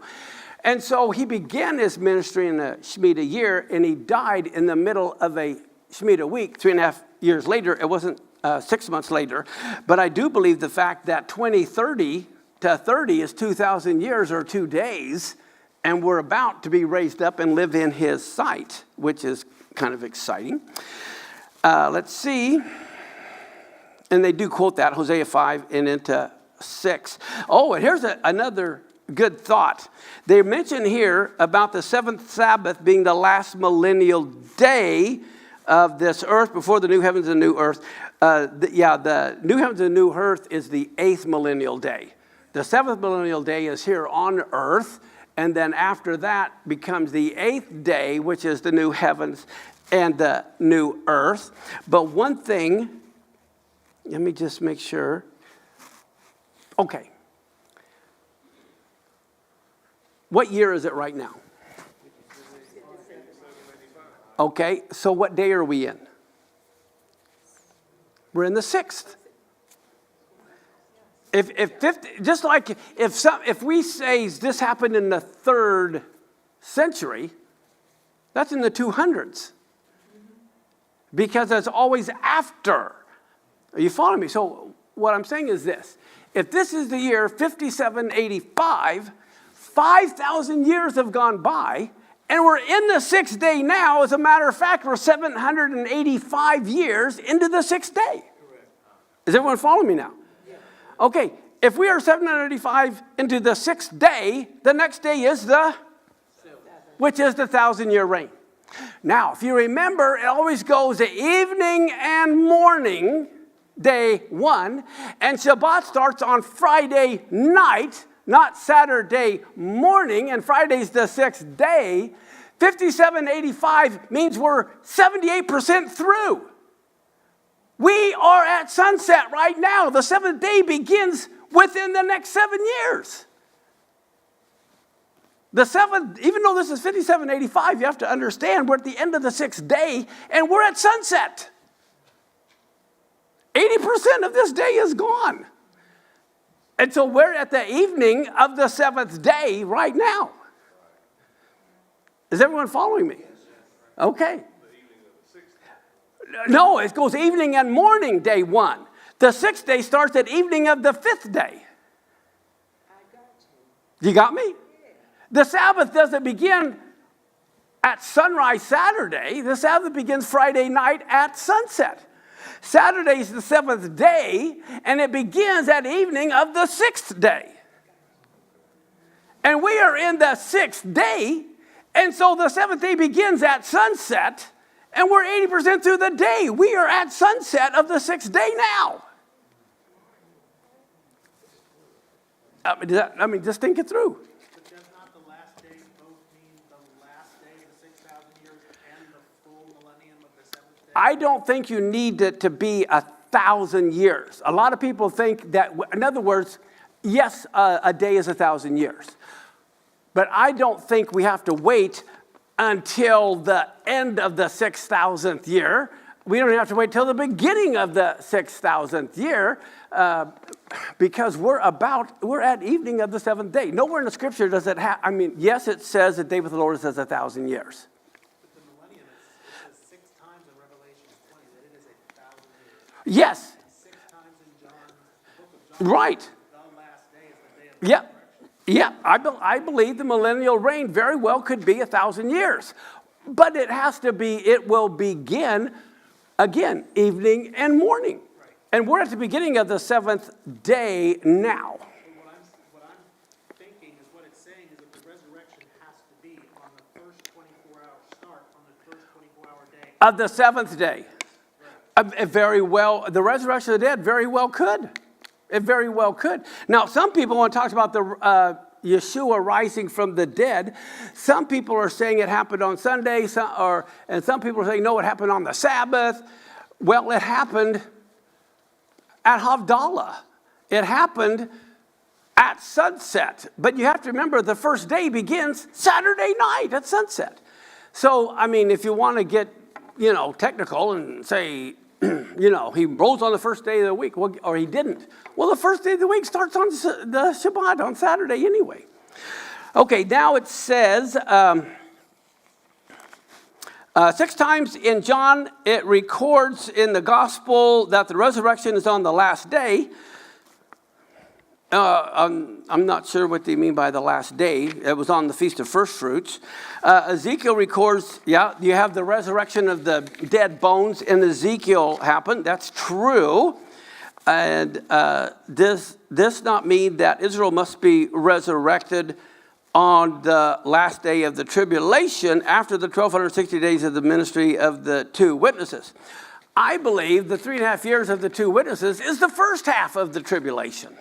[SPEAKER 1] And so he began his ministry in the Shemitah year, and he died in the middle of a Shemitah week, 3.5 years later. It wasn't 6 months later. But I do believe the fact that 2030 to 30 is 2,000 years or 2 days, and we're about to be raised up and live in his sight, which is kind of exciting. Let's see. And they do quote that, Hosea 5 and into 6. Oh, and here's another good thought. They mention here about the 7th Sabbath being the last millennial day of this earth before the new heavens and new earth. The new heavens and new earth is the 8th millennial day. The 7th millennial day is here on earth, and then after that becomes the 8th day, which is the new heavens and the new earth. But one thing, let me just make sure. Okay. What year is it right now? Okay, so what day are we in? We're in the 6th. If we say this happened in the 3rd century, that's in the 200s. Because it's always after. Are you following me? So what I'm saying is this. If this is the year 5785, 5,000 years have gone by, and we're in the 6th day now. As a matter of fact, we're 785 years into the 6th day. Is everyone following me now? Okay, if we are 785 into the 6th day, the next day is which is the 1,000-year reign. Now, if you remember, it always goes the evening and morning, day 1, and Shabbat starts on Friday night, not Saturday morning, and Friday's the 6th day. 5785 means we're 78% through. We are at sunset right now. The 7th day begins within the next 7 years. The seventh, even though this is 5785, you have to understand we're at the end of the sixth day and we're at sunset. 80% of this day is gone. And so we're at the evening of the seventh day right now. Is everyone following me? Okay. No, it goes evening and morning, day one. The sixth day starts at evening of the fifth day. You got me? The Sabbath doesn't begin at sunrise Saturday. The Sabbath begins Friday night at sunset. Saturday's the seventh day, and it begins at evening of the sixth day. And we are in the sixth day, and so the seventh day begins at sunset, and we're 80% through the day. We are at sunset of the sixth day now. Just think it through.
[SPEAKER 3] But does not the last day both mean the last day of the 6,000 years and the full millennium of the seventh day?
[SPEAKER 1] I don't think you need it to be 1,000 years. A lot of people think that, in other words, yes, a day is 1,000 years. But I don't think we have to wait until the end of the 6,000th year. We don't have to wait till the beginning of the 6,000th year because we're at evening of the seventh day. Nowhere in the scripture does it have, yes, it says the day with the Lord says 1,000 years.
[SPEAKER 3] But the millennium, it says 6 times in Revelation 20 that it is 1,000 years.
[SPEAKER 1] Yes.
[SPEAKER 3] And 6 times in John, the book of John.
[SPEAKER 1] Right.
[SPEAKER 3] The last day is the day of the
[SPEAKER 1] Yeah.
[SPEAKER 3] resurrection.
[SPEAKER 1] Yeah, I believe the millennial reign very well could be 1,000 years. But it will begin, again, evening and morning.
[SPEAKER 3] Right.
[SPEAKER 1] And we're at the beginning of the seventh day now.
[SPEAKER 3] What I'm thinking is what it's saying is that the resurrection has to be on the first 24-hour start, on the first 24-hour day.
[SPEAKER 1] Of the seventh day. Very well, the resurrection of the dead very well could. It very well could. Now, some people, when it talks about the Yeshua rising from the dead, some people are saying it happened on Sunday, and some people are saying, no, it happened on the Sabbath. Well, it happened at Havdalah. It happened at sunset. But you have to remember, the first day begins Saturday night at sunset. So, if you want to get, technical and say, he rose on the first day of the week, or he didn't. Well, the first day of the week starts on the Shabbat, on Saturday anyway. Okay, now it says, 6 times in John, it records in the gospel that the resurrection is on the last day. I'm not sure what they mean by the last day. It was on the Feast of First Fruits. Ezekiel records, you have the resurrection of the dead bones in Ezekiel happen. That's true. And does this not mean that Israel must be resurrected on the last day of the tribulation after the 1,260 days of the ministry of the two witnesses? I believe the 3.5 years of the two witnesses is the first half of the tribulation.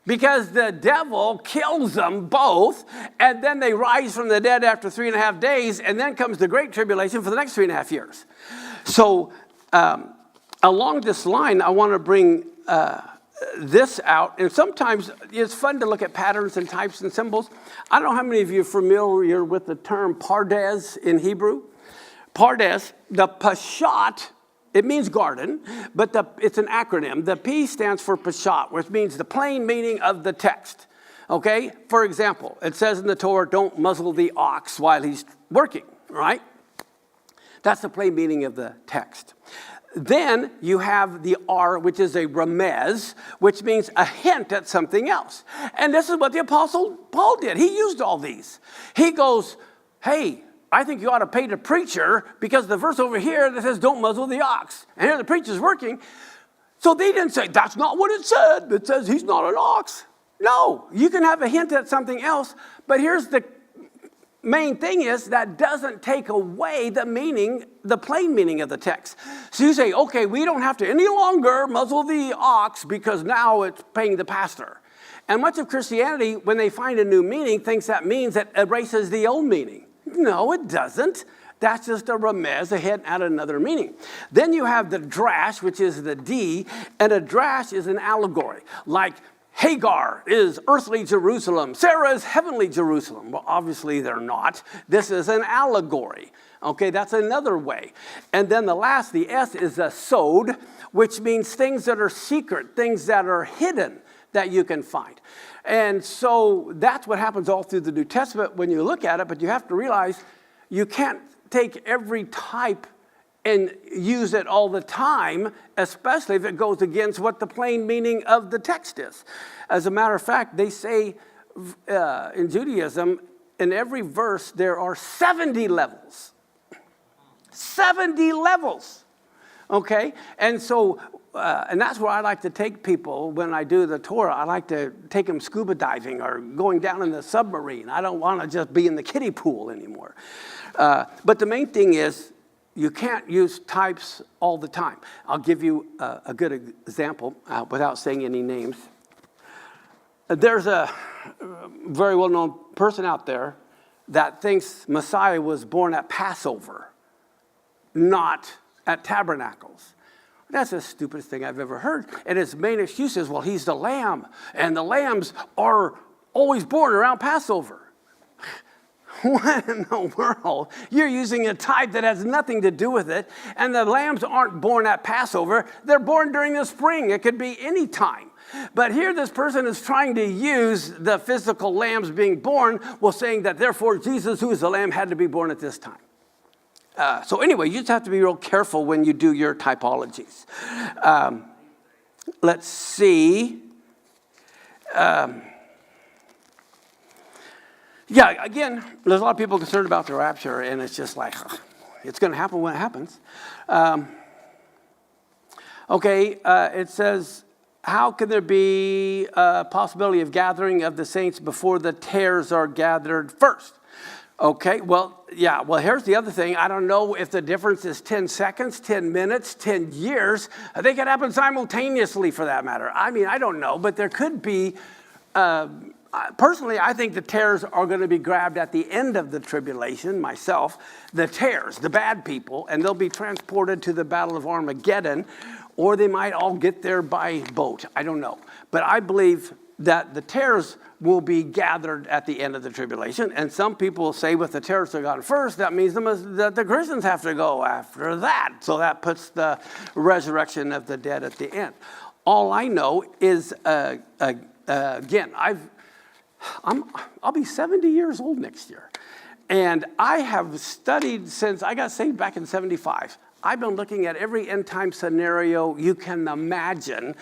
[SPEAKER 1] Because the devil kills them both, and then they rise from the dead after 3.5 days, and then comes the great tribulation for the next 3.5 years. So along this line, I want to bring this out. And sometimes it's fun to look at patterns and types and symbols. I don't know how many of you are familiar with the term Pardes in Hebrew. Pardes, the Pashat, it means garden, but it's an acronym. The P stands for Pashat, which means the plain meaning of the text. Okay? For example, it says in the Torah, don't muzzle the ox while he's working, right? That's the plain meaning of the text. Then you have the R, which is a remez, which means a hint at something else. And this is what the Apostle Paul did. He used all these. He goes, hey, I think you ought to pay the preacher because the verse over here that says don't muzzle the ox. And here the preacher's working. So they didn't say, that's not what it said. It says he's not an ox. No, you can have a hint at something else. But here's the main thing is that doesn't take away the meaning, the plain meaning of the text. So you say, okay, we don't have to any longer muzzle the ox because now it's paying the pastor. And much of Christianity, when they find a new meaning, thinks that means it erases the old meaning. No, it doesn't. That's just a remez, a hint at another meaning. Then you have the drash, which is the D, and a drash is an allegory. Like Hagar is earthly Jerusalem. Sarah is heavenly Jerusalem. Well, obviously they're not. This is an allegory. Okay, that's another way. And then the S is a sod, which means things that are secret, things that are hidden that you can find. And so that's what happens all through the New Testament when you look at it, but you have to realize you can't take every type and use it all the time, especially if it goes against what the plain meaning of the text is. As a matter of fact, they say in Judaism, in every verse, there are 70 levels. 70 levels, okay? And so, and that's where I like to take people when I do the Torah. I like to take them scuba diving or going down in the submarine. I don't want to just be in the kiddie pool anymore. But the main thing is, you can't use types all the time. I'll give you a good example without saying any names. There's a very well-known person out there that thinks Messiah was born at Passover, not at Tabernacles. That's the stupidest thing I've ever heard. And his main excuse is, well, he's the lamb, and the lambs are always born around Passover. What in the world? You're using a type that has nothing to do with it, and the lambs aren't born at Passover. They're born during the spring. It could be any time. But here this person is trying to use the physical lambs being born while saying that therefore Jesus, who is the lamb, had to be born at this time. So anyway, you just have to be real careful when you do your typologies. Let's see. Yeah, again, there's a lot of people concerned about the rapture, and it's just like, it's going to happen when it happens. It says, how can there be a possibility of gathering of the saints before the tares are gathered first? Okay, well, here's the other thing. I don't know if the difference is 10 seconds, 10 minutes, 10 years. They could happen simultaneously for that matter. I mean, I don't know, but there could be... Personally, I think the tares are going to be grabbed at the end of the tribulation, myself. The tares, the bad people, and they'll be transported to the Battle of Armageddon, or they might all get there by boat. I don't know. But I believe that the tares will be gathered at the end of the tribulation, and some people will say with the tares are gone first, that means that the Christians have to go after that. So that puts the resurrection of the dead at the end. All I know is, again, I'll be 70 years old next year. And I have studied since I got saved back in 75. I've been looking at every end time scenario you can imagine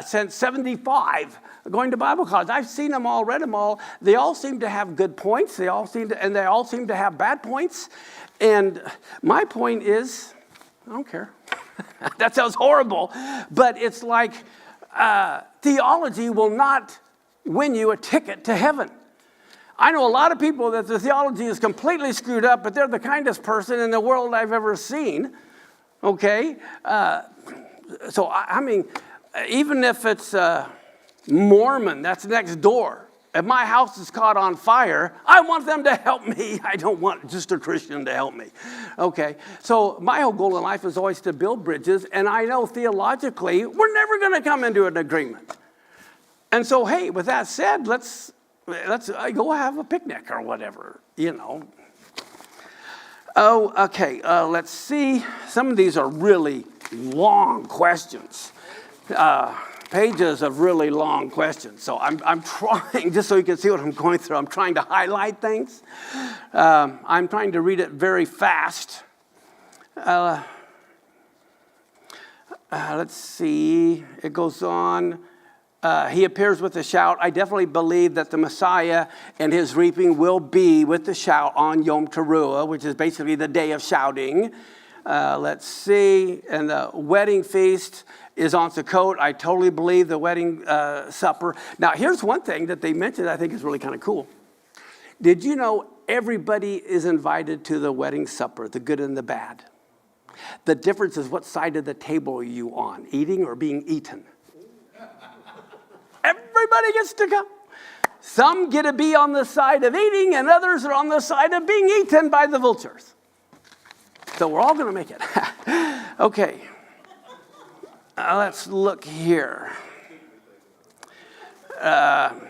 [SPEAKER 1] since 75, going to Bible college. I've seen them all, read them all. They all seem to have good points. They all seem to have bad points. And my point is, I don't care. That sounds horrible. But it's like theology will not win you a ticket to heaven. I know a lot of people that the theology is completely screwed up, but they're the kindest person in the world I've ever seen. Okay? So, I mean, even if it's Mormon, that's next door. If my house is caught on fire, I want them to help me. I don't want just a Christian to help me. Okay? So my whole goal in life is always to build bridges, and I know theologically we're never going to come into an agreement. And so, hey, with that said, let's go have a picnic or whatever, you know. Oh, okay, let's see. Some of these are really long questions, pages of really long questions. So I'm trying, just so you can see what I'm going through, I'm trying to highlight things. I'm trying to read it very fast. Let's see, it goes on. He appears with a shout. I definitely believe that the Messiah and his reaping will be with the shout on Yom Teruah, which is basically the day of shouting. Let's see. And the wedding feast is on Sukkot. I totally believe the wedding supper. Now, here's one thing that they mentioned I think is really kind of cool. Did you know everybody is invited to the wedding supper, the good and the bad? The difference is what side of the table are you on, eating or being eaten? Everybody gets to come. Some get to be on the side of eating, and others are on the side of being eaten by the vultures. So we're all going to make it. Okay. Let's look here. Now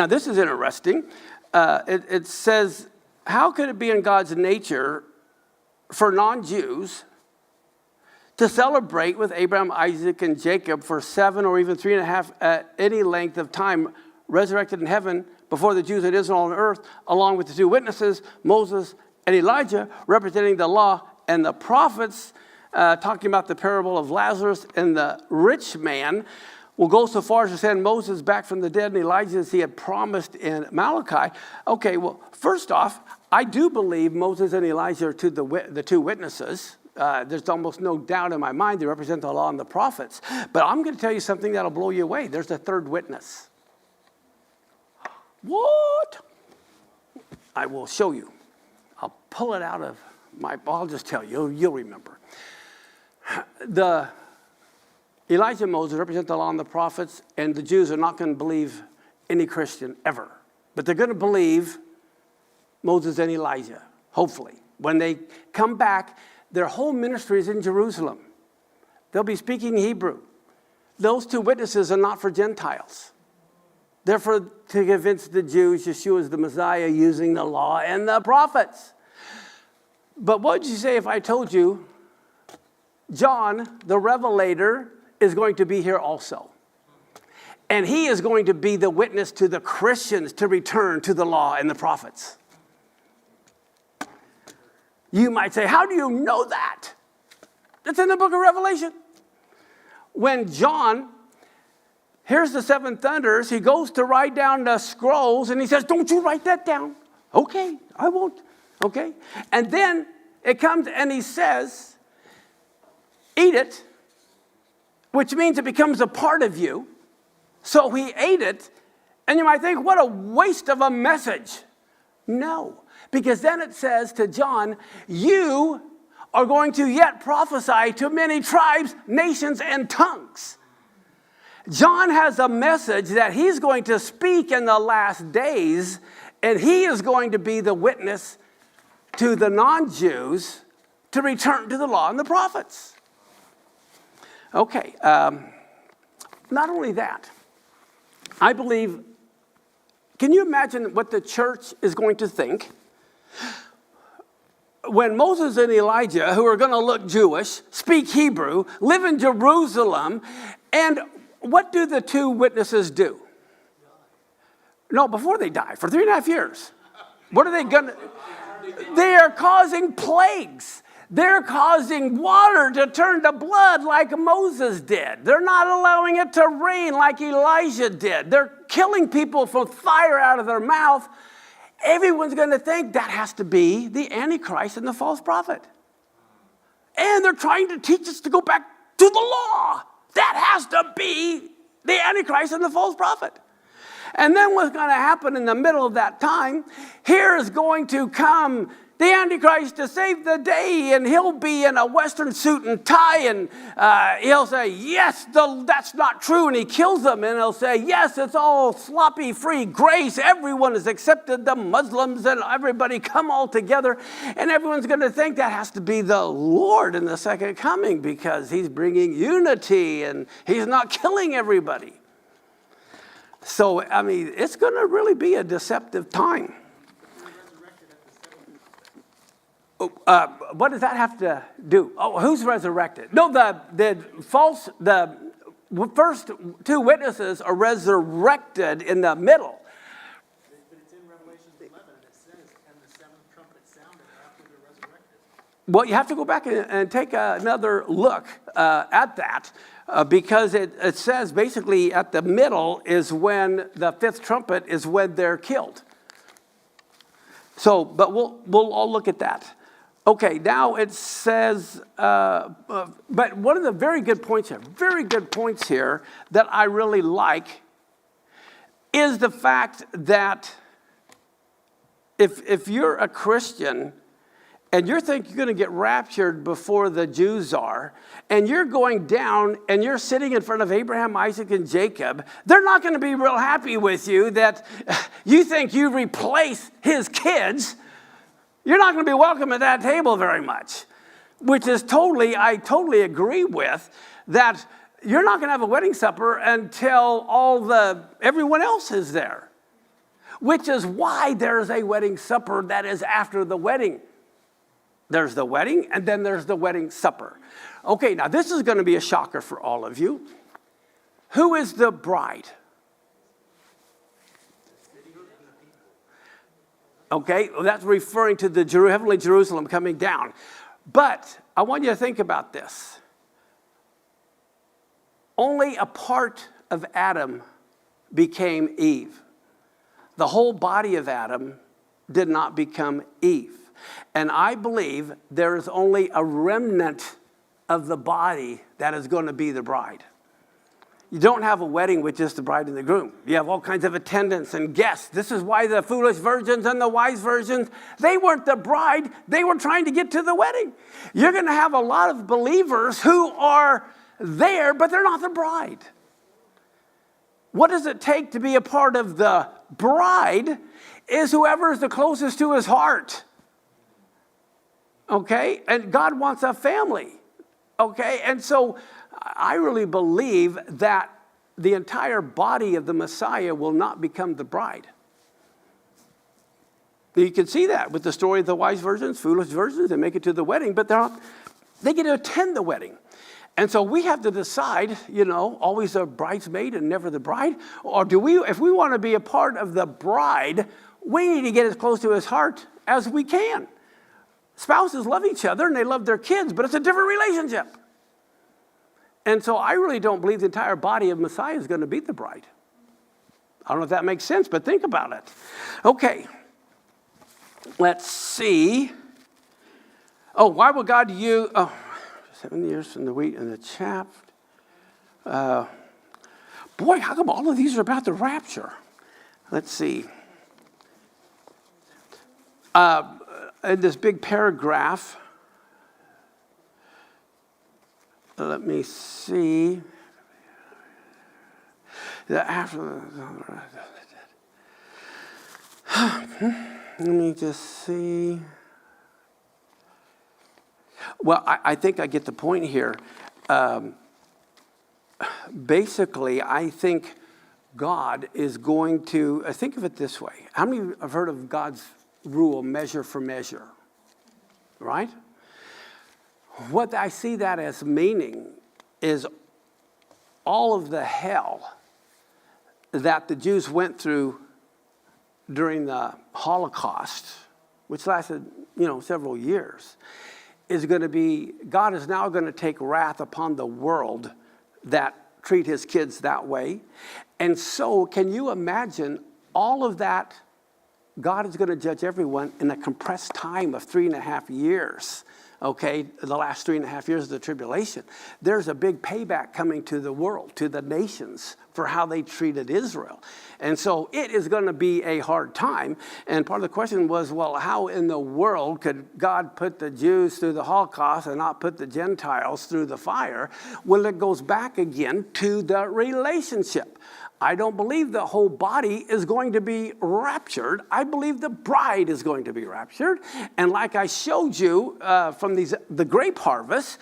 [SPEAKER 1] this is interesting. It says, how could it be in God's nature for non-Jews to celebrate with Abraham, Isaac, and Jacob for 7 or even 3.5 at any length of time, resurrected in heaven before the Jews and Israel on earth, along with the 2 witnesses, Moses and Elijah, representing the law and the prophets, talking about the parable of Lazarus and the rich man? Will go so far as to send Moses back from the dead and Elijah as he had promised in Malachi. Okay, well, first off, I do believe Moses and Elijah are the 2 witnesses. There's almost no doubt in my mind they represent the law and the prophets. But I'm going to tell you something that'll blow you away. There's a 3rd witness. What? I will show you. I'll pull it out of I'll just tell you. You'll remember. Elijah and Moses represent the law and the prophets, and the Jews are not going to believe any Christian ever. But they're going to believe Moses and Elijah, hopefully. When they come back, their whole ministry is in Jerusalem. They'll be speaking Hebrew. Those 2 witnesses are not for Gentiles. They're to convince the Jews Yeshua is the Messiah using the law and the prophets. But what would you say if I told you John, the Revelator, is going to be here also? And he is going to be the witness to the Christians to return to the law and the prophets. You might say, how do you know that? It's in the book of Revelation. When John hears the 7 thunders, he goes to write down the scrolls and he says, don't you write that down. Okay, I won't. Okay. And then it comes and he says, eat it, which means it becomes a part of you. So he ate it, and you might think, what a waste of a message. No, because then it says to John, you are going to yet prophesy to many tribes, nations, and tongues. John has a message that he's going to speak in the last days, and he is going to be the witness to the non-Jews to return to the law and the prophets. Okay, not only that, I believe, can you imagine what the church is going to think when Moses and Elijah, who are going to look Jewish, speak Hebrew, live in Jerusalem, and what do the 2 witnesses do? No, before they die, for 3.5 years. What are they going to? They are causing plagues. They're causing water to turn to blood like Moses did. They're not allowing it to rain like Elijah did. They're killing people with fire out of their mouth. Everyone's going to think that has to be the Antichrist and the false prophet. And they're trying to teach us to go back to the law. That has to be the Antichrist and the false prophet. And then what's going to happen in the middle of that time, here is going to come the Antichrist to save the day, and he'll be in a Western suit and tie, and he'll say, yes, that's not true, and he kills them, and he'll say, yes, it's all sloppy, free grace, everyone has accepted, the Muslims and everybody come all together, and everyone's going to think that has to be the Lord in the second coming, because he's bringing unity, and he's not killing everybody. So, I mean, it's going to really be a deceptive time. What does that have to do? Oh, who's resurrected? No, the first 2 witnesses are resurrected in the middle.
[SPEAKER 3] But it's in Revelation 11, and it says, and the 7th trumpet sounded after they're resurrected.
[SPEAKER 1] Well, you have to go back and take another look at that, because it says basically at the middle is when the 5th trumpet is when they're killed. So, but we'll all look at that. Okay, now it says, but one of the very good points here that I really like is the fact that if you're a Christian and you think you're going to get raptured before the Jews are, and you're going down and you're sitting in front of Abraham, Isaac, and Jacob, they're not going to be real happy with you that you think you replace his kids. You're not going to be welcome at that table very much, which is I totally agree with that. you're not going to have a wedding supper until everyone else is there, which is why there's a wedding supper that is after the wedding. There's the wedding, and then there's the wedding supper. Okay, now this is going to be a shocker for all of you. Who is the bride? Okay, well, that's referring to the heavenly Jerusalem coming down. But I want you to think about this. Only a part of Adam became Eve. The whole body of Adam did not become Eve. And I believe there is only a remnant of the body that is going to be the bride. You don't have a wedding with just the bride and the groom. You have all kinds of attendants and guests. This is why the foolish virgins and the wise virgins, they weren't the bride. They were trying to get to the wedding. You're going to have a lot of believers who are there, but they're not the bride. What does it take to be a part of the bride is whoever is the closest to his heart. Okay? And God wants a family. Okay? And so I really believe that the entire body of the Messiah will not become the bride. You can see that with the story of the wise virgins, foolish virgins. They make it to the wedding, but they get to attend the wedding. And so we have to decide, always a bridesmaid and never the bride. Or if we want to be a part of the bride, we need to get as close to his heart as we can. Spouses love each other and they love their kids, but it's a different relationship. And so I really don't believe the entire body of Messiah is going to be the bride. I don't know if that makes sense, but think about it. Okay. Let's see. Oh, why would God use 7 years from the wheat and the chaff? Boy, how come all of these are about the rapture? Let's see. In this big paragraph, let me see. Let me just see. Well, I think I get the point here. Basically, I think God is going to, think of it this way. How many have heard of God's rule, measure for measure? Right? What I see that as meaning is all of the hell that the Jews went through during the Holocaust, which lasted, several years, is going to be, God is now going to take wrath upon the world that treat his kids that way. And so can you imagine all of that? God is going to judge everyone in a compressed time of 3.5 years. Okay, the last 3.5 years of the tribulation. There's a big payback coming to the world, to the nations, for how they treated Israel. And so it is going to be a hard time. And part of the question was, well, how in the world could God put the Jews through the Holocaust and not put the Gentiles through the fire? Well, it goes back again to the relationship. I don't believe the whole body is going to be raptured. I believe the bride is going to be raptured. And like I showed you from the grape harvest,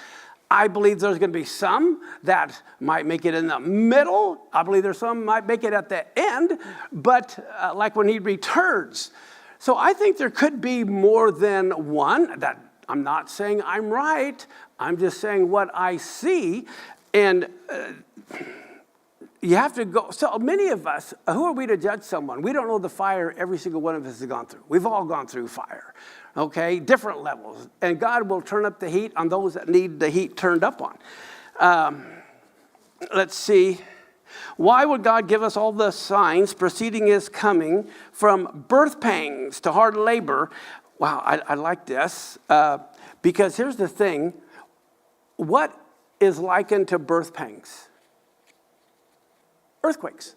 [SPEAKER 1] I believe there's going to be some that might make it in the middle. I believe there's some might make it at the end, but like when he returns. So I think there could be more than one. That I'm not saying I'm right. I'm just saying what I see. And you have to go. So many of us, who are we to judge someone? We don't know the fire every single one of us has gone through. We've all gone through fire, okay? Different levels. And God will turn up the heat on those that need the heat turned up on. Let's see. Why would God give us all the signs preceding his coming, from birth pangs to hard labor? Wow, I like this. Because here's the thing. What is likened to birth pangs? Earthquakes,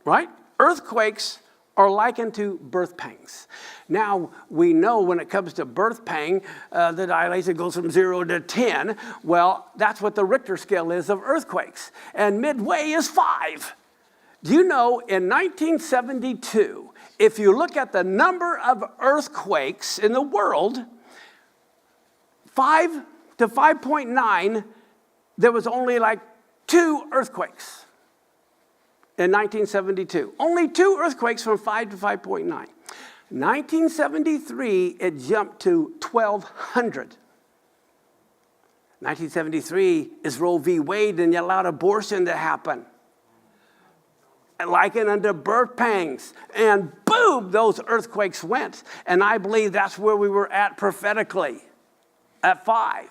[SPEAKER 1] right? Earthquakes are likened to birth pangs. Now, we know when it comes to birth pang, the dilation goes from 0 to 10. Well, that's what the Richter scale is of earthquakes. And midway is 5. Do you know, in 1972, if you look at the number of earthquakes in the world, 5 to 5.9, there was only like 2 earthquakes in 1972. Only 2 earthquakes from 5 to 5.9. 1973, it jumped to 1,200. 1973 is Roe v. Wade, and you allowed abortion to happen. Likened unto birth pangs. And boom, those earthquakes went. And I believe that's where we were at prophetically, at 5.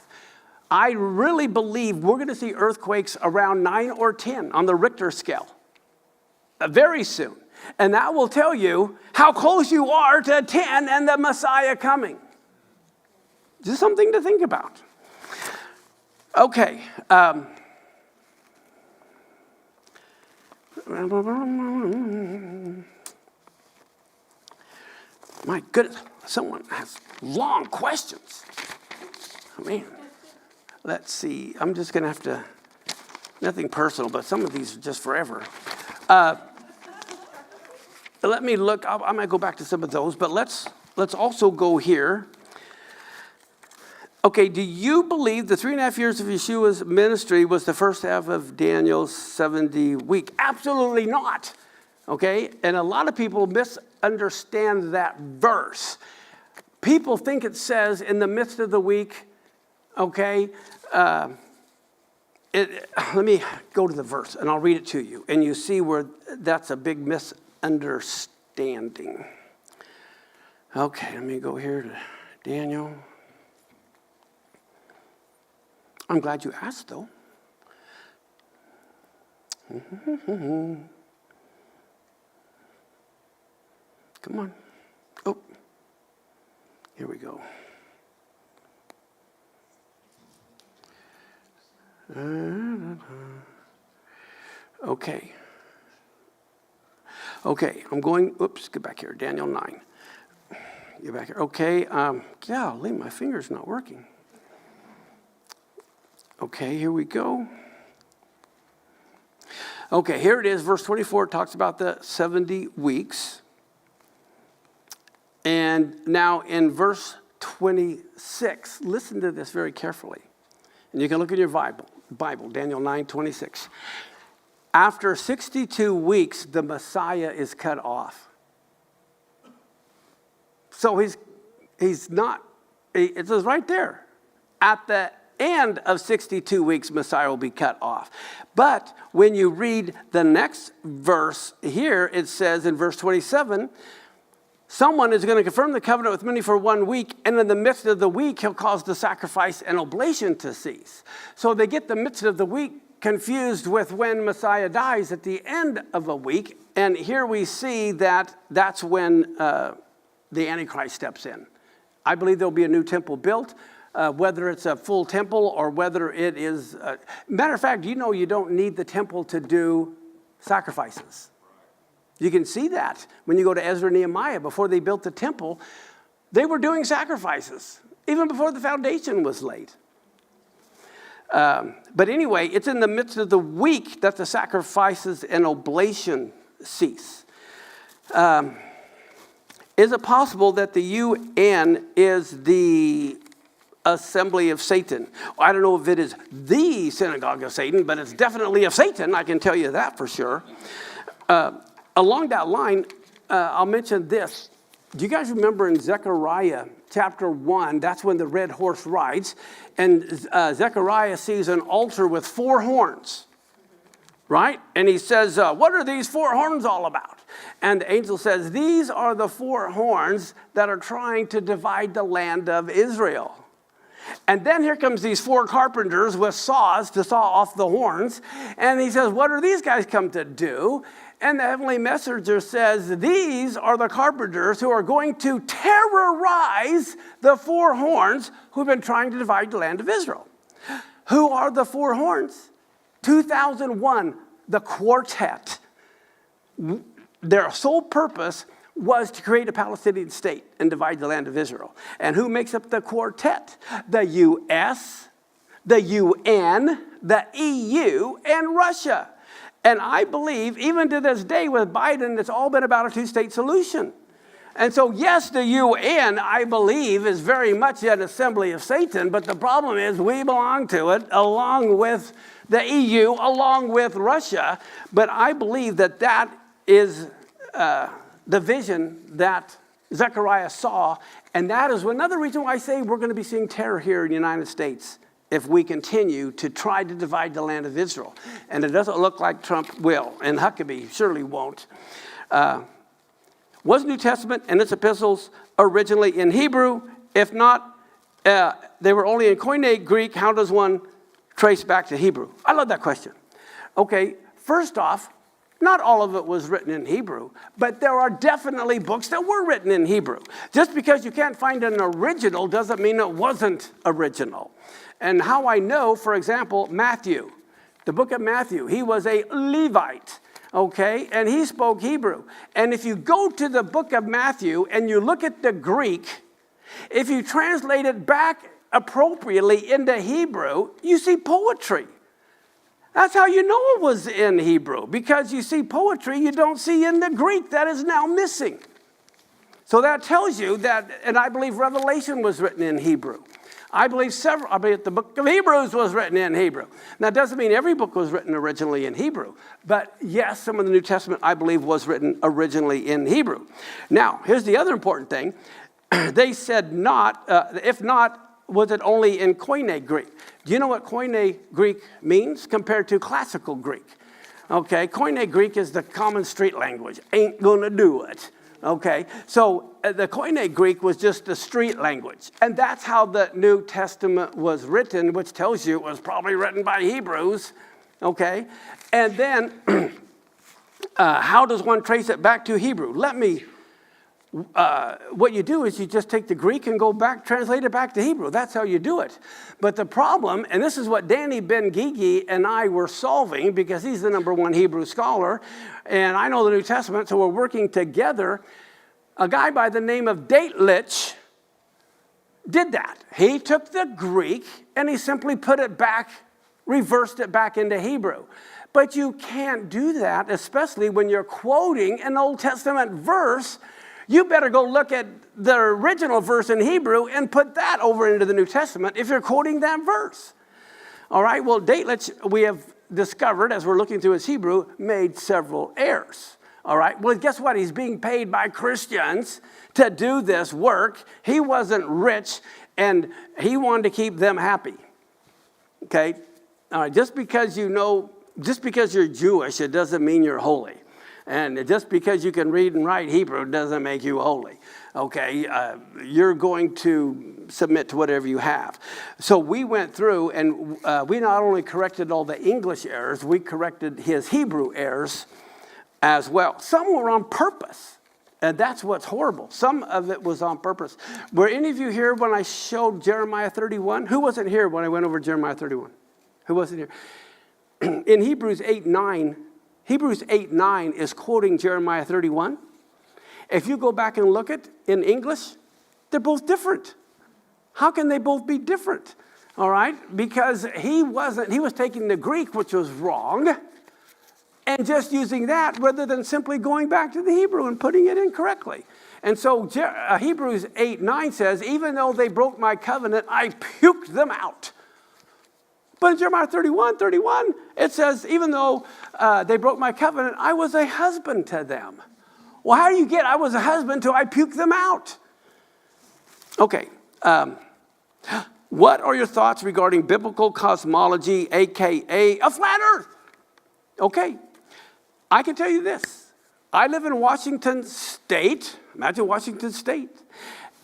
[SPEAKER 1] I really believe we're going to see earthquakes around 9 or 10 on the Richter scale very soon. And that will tell you how close you are to 10 and the Messiah coming. Just something to think about. Okay. My goodness, someone has long questions. Man, let's see. I'm just going to have to, nothing personal, but some of these are just forever. Let me look. I might go back to some of those, but let's also go here. Okay, do you believe the 3.5 years of Yeshua's ministry was the first half of Daniel's 70 week? Absolutely not. Okay, and a lot of people misunderstand that verse. People think it says in the midst of the week, okay, let me go to the verse and I'll read it to you. And you see where that's a big misunderstanding. Okay, let me go here to Daniel. I'm glad you asked, though. Come on. Oh, here we go. Okay. Okay, I'm going, oops, get back here, Daniel 9. Get back here. Okay, golly, my finger's not working. Okay, here we go. Okay, here it is. Verse 24 talks about the 70 weeks. And now in verse 26, listen to this very carefully. And you can look in your Bible, Daniel 9:26. After 62 weeks, the Messiah is cut off. So he's not, it says right there, at the end of 62 weeks, Messiah will be cut off. But when you read the next verse here, it says in verse 27, someone is going to confirm the covenant with many for 1 week, and in the midst of the week, he'll cause the sacrifice and oblation to cease. So they get the midst of the week confused with when Messiah dies at the end of a week. And here we see that that's when the Antichrist steps in. I believe there'll be a new temple built. Whether it's a full temple or whether it is... matter of fact, you know you don't need the temple to do sacrifices. You can see that when you go to Ezra and Nehemiah. Before they built the temple, they were doing sacrifices, even before the foundation was laid. But anyway, it's in the midst of the week that the sacrifices and oblation cease. Is it possible that the UN is the assembly of Satan? Well, I don't know if it is the synagogue of Satan, but it's definitely of Satan. I can tell you that for sure. Along that line, I'll mention this. Do you guys remember in Zechariah chapter 1, that's when the red horse rides, and Zechariah sees an altar with 4 horns, right? And he says, what are these 4 horns all about? And the angel says, these are the 4 horns that are trying to divide the land of Israel. And then here comes these 4 carpenters with saws to saw off the horns. And he says, what are these guys come to do? And the heavenly messenger says, these are the carpenters who are going to terrorize the 4 horns who've been trying to divide the land of Israel. Who are the 4 horns? 2001, the quartet. Their sole purpose was to create a Palestinian state and divide the land of Israel. And who makes up the quartet? The U.S., the UN, the EU, and Russia. And I believe, even to this day with Biden, it's all been about a 2-state solution. And so, yes, the UN, I believe, is very much an assembly of Satan, but the problem is we belong to it along with the EU, along with Russia. But I believe that that is the vision that Zechariah saw, and that is another reason why I say we're going to be seeing terror here in the United States if we continue to try to divide the land of Israel. And it doesn't look like Trump will, and Huckabee surely won't. Was New Testament and its epistles originally in Hebrew? If not, they were only in Koine Greek. How does one trace back to Hebrew? I love that question. Okay, first off, not all of it was written in Hebrew, but there are definitely books that were written in Hebrew. Just because you can't find an original doesn't mean it wasn't original. And how I know, for example, Matthew, the book of Matthew, he was a Levite, okay, and he spoke Hebrew. And if you go to the book of Matthew and you look at the Greek, if you translate it back appropriately into Hebrew, you see poetry. That's how you know it was in Hebrew, because you see poetry you don't see in the Greek that is now missing. So that tells you that, and I believe Revelation was written in Hebrew. I believe the book of Hebrews was written in Hebrew. Now, it doesn't mean every book was written originally in Hebrew, but yes, some of the New Testament, I believe, was written originally in Hebrew. Now, here's the other important thing. They said not, if not, was it only in Koine Greek? Do you know what Koine Greek means compared to classical Greek? Okay, Koine Greek is the common street language. Ain't gonna do it. Okay, so the Koine Greek was just the street language. And that's how the New Testament was written, which tells you it was probably written by Hebrews. Okay, and then how does one trace it back to Hebrew? What you do is you just take the Greek and go back, translate it back to Hebrew. That's how you do it. But the problem, and this is what Danny Ben-Gigi and I were solving, because he's the #1 Hebrew scholar, and I know the New Testament, so we're working together. A guy by the name of Daitlich did that. He took the Greek and he simply put it back, reversed it back into Hebrew. But you can't do that, especially when you're quoting an Old Testament verse. You better go look at the original verse in Hebrew and put that over into the New Testament if you're quoting that verse. All right, well, Daitlich, we have discovered, as we're looking through his Hebrew, made several errors. All right, well, guess what? He's being paid by Christians to do this work. He wasn't rich, and he wanted to keep them happy. Okay? All right, just because you're Jewish, it doesn't mean you're holy. And just because you can read and write Hebrew doesn't make you holy, okay? You're going to submit to whatever you have. So we went through, and we not only corrected all the English errors, we corrected his Hebrew errors as well. Some were on purpose, and that's what's horrible. Some of it was on purpose. Were any of you here when I showed Jeremiah 31? Who wasn't here when I went over Jeremiah 31? Who wasn't here? In Hebrews 8:9 is quoting Jeremiah 31. If you go back and look at in English, they're both different. How can they both be different? All right, because he was taking the Greek, which was wrong, and just using that rather than simply going back to the Hebrew and putting it in correctly. And so Hebrews 8:9 says, even though they broke my covenant, I puked them out. But in Jeremiah 31, it says, even though they broke my covenant, I was a husband to them. Well, how do you get I was a husband till I puke them out? Okay. What are your thoughts regarding biblical cosmology, a.k.a. a flat earth? Okay. I can tell you this. I live in Washington State. Imagine Washington State.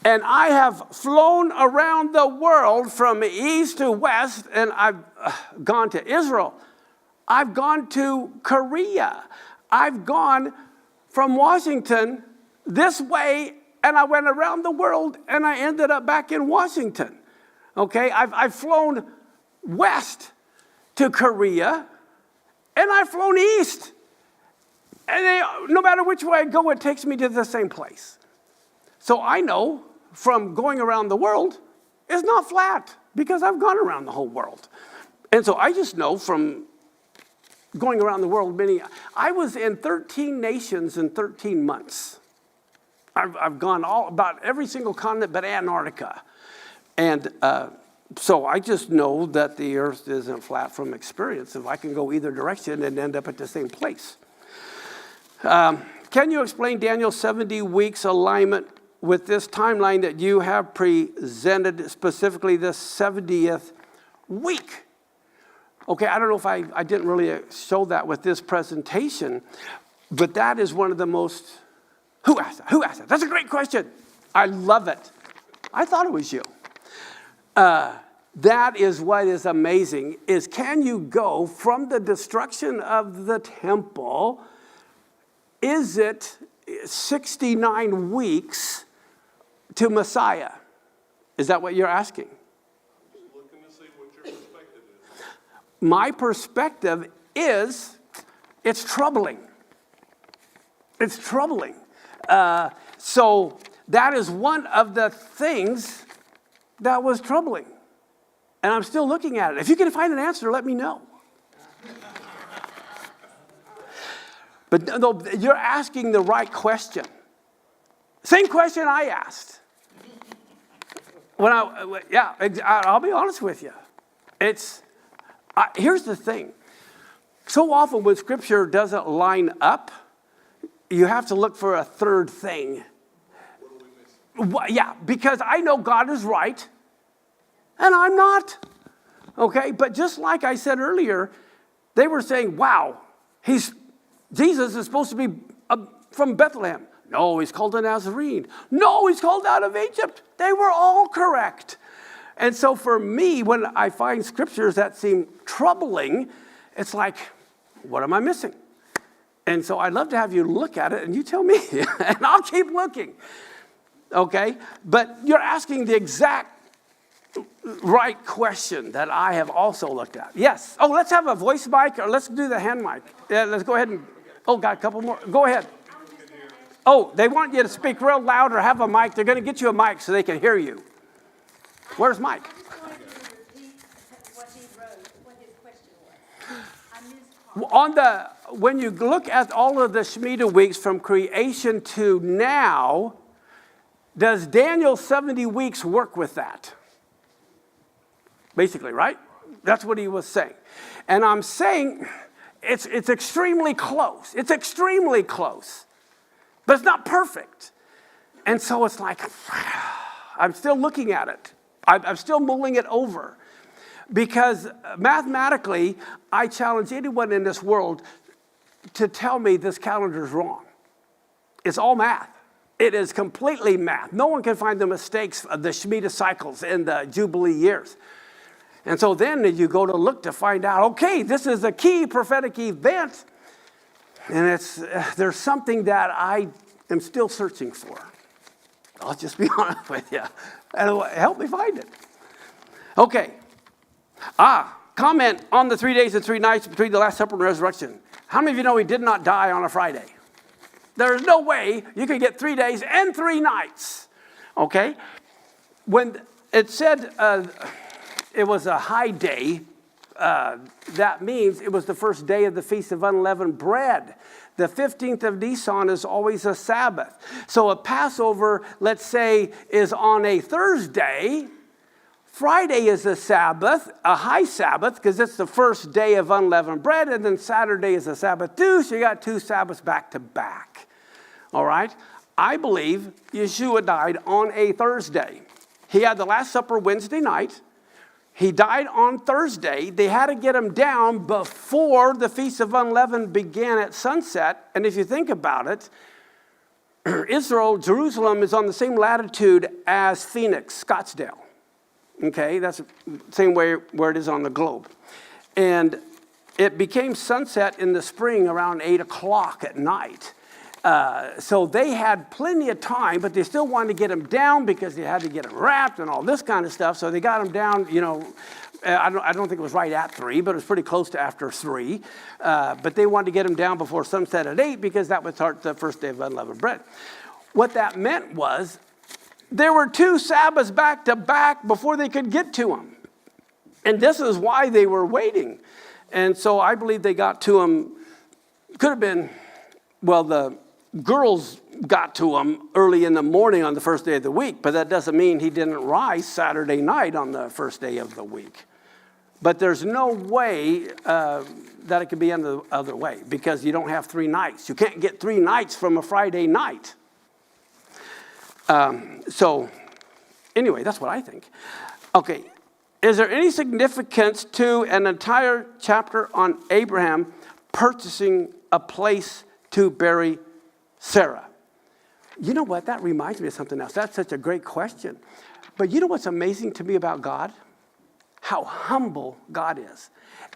[SPEAKER 1] And I have flown around the world from east to west, and I've gone to Israel. I've gone to Korea. I've gone from Washington this way, and I went around the world, and I ended up back in Washington. Okay, I've flown west to Korea, and I've flown east. And no matter which way I go, it takes me to the same place. So I know from going around the world, it's not flat because I've gone around the whole world. And so I just know from going around the world, I was in 13 nations in 13 months. I've gone all about every single continent but Antarctica. And so I just know that the earth isn't flat from experience. If I can go either direction and end up at the same place. Can you explain Daniel's 70 weeks alignment with this timeline that you have presented, specifically the 70th week? Okay, I don't know if I didn't really show that with this presentation, but that is one of the most, who asked that? Who asked that? That's a great question. I love it. I thought it was you. That is what is amazing, is can you go from the destruction of the temple, is it 69 weeks to Messiah? Is that what you're asking?
[SPEAKER 4] I'm just looking to see what your perspective is.
[SPEAKER 1] My perspective is, it's troubling. It's troubling. So that is one of the things that was troubling. And I'm still looking at it. If you can find an answer, let me know. But no, you're asking the right question. Same question I asked. I'll be honest with you. Here's the thing. So often when Scripture doesn't line up, you have to look for a third thing.
[SPEAKER 4] What are we missing?
[SPEAKER 1] Yeah, because I know God is right, and I'm not. Okay, but just like I said earlier, they were saying, wow, Jesus is supposed to be from Bethlehem. No, he's called a Nazarene. No, he's called out of Egypt. They were all correct. And so for me, when I find scriptures that seem troubling, it's like, what am I missing? And so I'd love to have you look at it and you tell me, and I'll keep looking. Okay? But you're asking the exact right question that I have also looked at. Yes. Oh, let's have a voice mic, or let's do the hand mic. Yeah, let's go ahead and, got a couple more. Go ahead. Oh, they want you to speak real loud or have a mic. They're going to get you a mic so they can hear you. Where's Mike?
[SPEAKER 5] I just wanted you to repeat what he wrote, what his question was. I missed part.
[SPEAKER 1] When you look at all of the Shemitah weeks from creation to now, does Daniel's 70 weeks work with that? Basically, right? That's what he was saying. And I'm saying it's extremely close. It's extremely close. But it's not perfect. And so it's like, I'm still looking at it. I'm still mulling it over. Because mathematically, I challenge anyone in this world to tell me this calendar is wrong. It's all math. It is completely math. No one can find the mistakes of the Shemitah cycles in the Jubilee years. And so then you go to look to find out, okay, this is a key prophetic event. And there's something that I am still searching for. I'll just be honest with you. And help me find it. Okay. Comment on the 3 days and 3 nights between the Last Supper and resurrection. How many of you know he did not die on a Friday? There's no way you could get 3 days and 3 nights. Okay? When it said it was a high day, that means it was the first day of the Feast of Unleavened Bread. The 15th of Nisan is always a Sabbath. So a Passover, let's say, is on a Thursday. Friday is a Sabbath, a high Sabbath, because it's the first day of unleavened bread, and then Saturday is a Sabbath too, so you got 2 Sabbaths back to back. All right? I believe Yeshua died on a Thursday. He had the Last Supper Wednesday night. He died on Thursday. They had to get him down before the Feast of Unleavened began at sunset. And if you think about it, Jerusalem is on the same latitude as Phoenix, Scottsdale. Okay, that's the same way where it is on the globe. And it became sunset in the spring around 8 o'clock at night. So they had plenty of time, but they still wanted to get him down because they had to get him wrapped and all this kind of stuff. So they got him down, I don't think it was right at 3, but it was pretty close to after 3. But they wanted to get him down before sunset at 8 because that would start the first day of unleavened bread. What that meant was there were 2 Sabbaths back to back before they could get to him. And this is why they were waiting. And so I believe they got to him, could have been, girls got to him early in the morning on the first day of the week, but that doesn't mean he didn't rise Saturday night on the first day of the week. But there's no way that it could be any other way, because you don't have 3 nights. You can't get 3 nights from a Friday night. So anyway, that's what I think. Okay, is there any significance to an entire chapter on Abraham purchasing a place to bury Sarah? You know what? That reminds me of something else. That's such a great question. But you know what's amazing to me about God? How humble God is.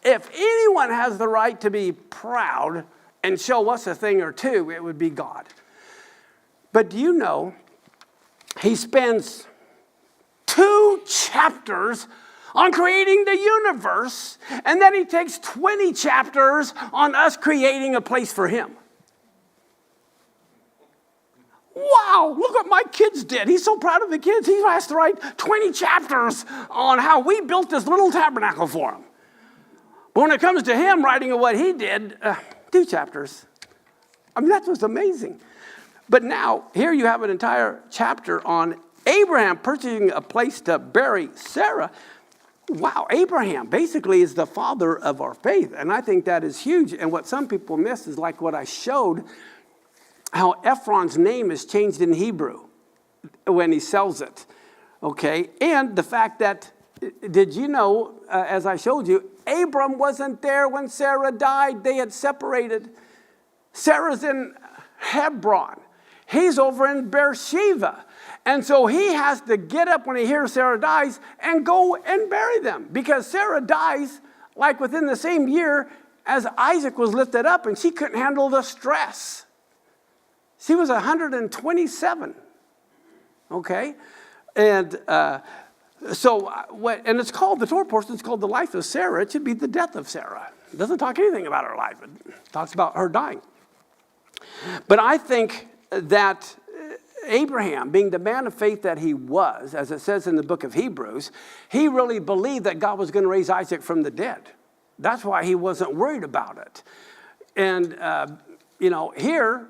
[SPEAKER 1] If anyone has the right to be proud and show us a thing or two, it would be God. But do you know, he spends 2 chapters on creating the universe, and then he takes 20 chapters on us creating a place for him. Wow, look what my kids did. He's so proud of the kids. He has to write 20 chapters on how we built this little tabernacle for him. But when it comes to him writing what he did, 2 chapters. I mean, that was amazing. But now, here you have an entire chapter on Abraham purchasing a place to bury Sarah. Wow, Abraham basically is the father of our faith. And I think that is huge. And what some people miss is like what I showed, how Ephron's name is changed in Hebrew when he sells it, okay? And the fact that, did you know, as I showed you, Abram wasn't there when Sarah died. They had separated. Sarah's in Hebron. He's over in Beersheba. And so he has to get up when he hears Sarah dies and go and bury them, because Sarah dies like within the same year as Isaac was lifted up, and she couldn't handle the stress. She was 127, okay? And and it's called, the Torah portion is called the life of Sarah. It should be the death of Sarah. It doesn't talk anything about her life. It talks about her dying. But I think that Abraham, being the man of faith that he was, as it says in the book of Hebrews, he really believed that God was going to raise Isaac from the dead. That's why he wasn't worried about it. And, here,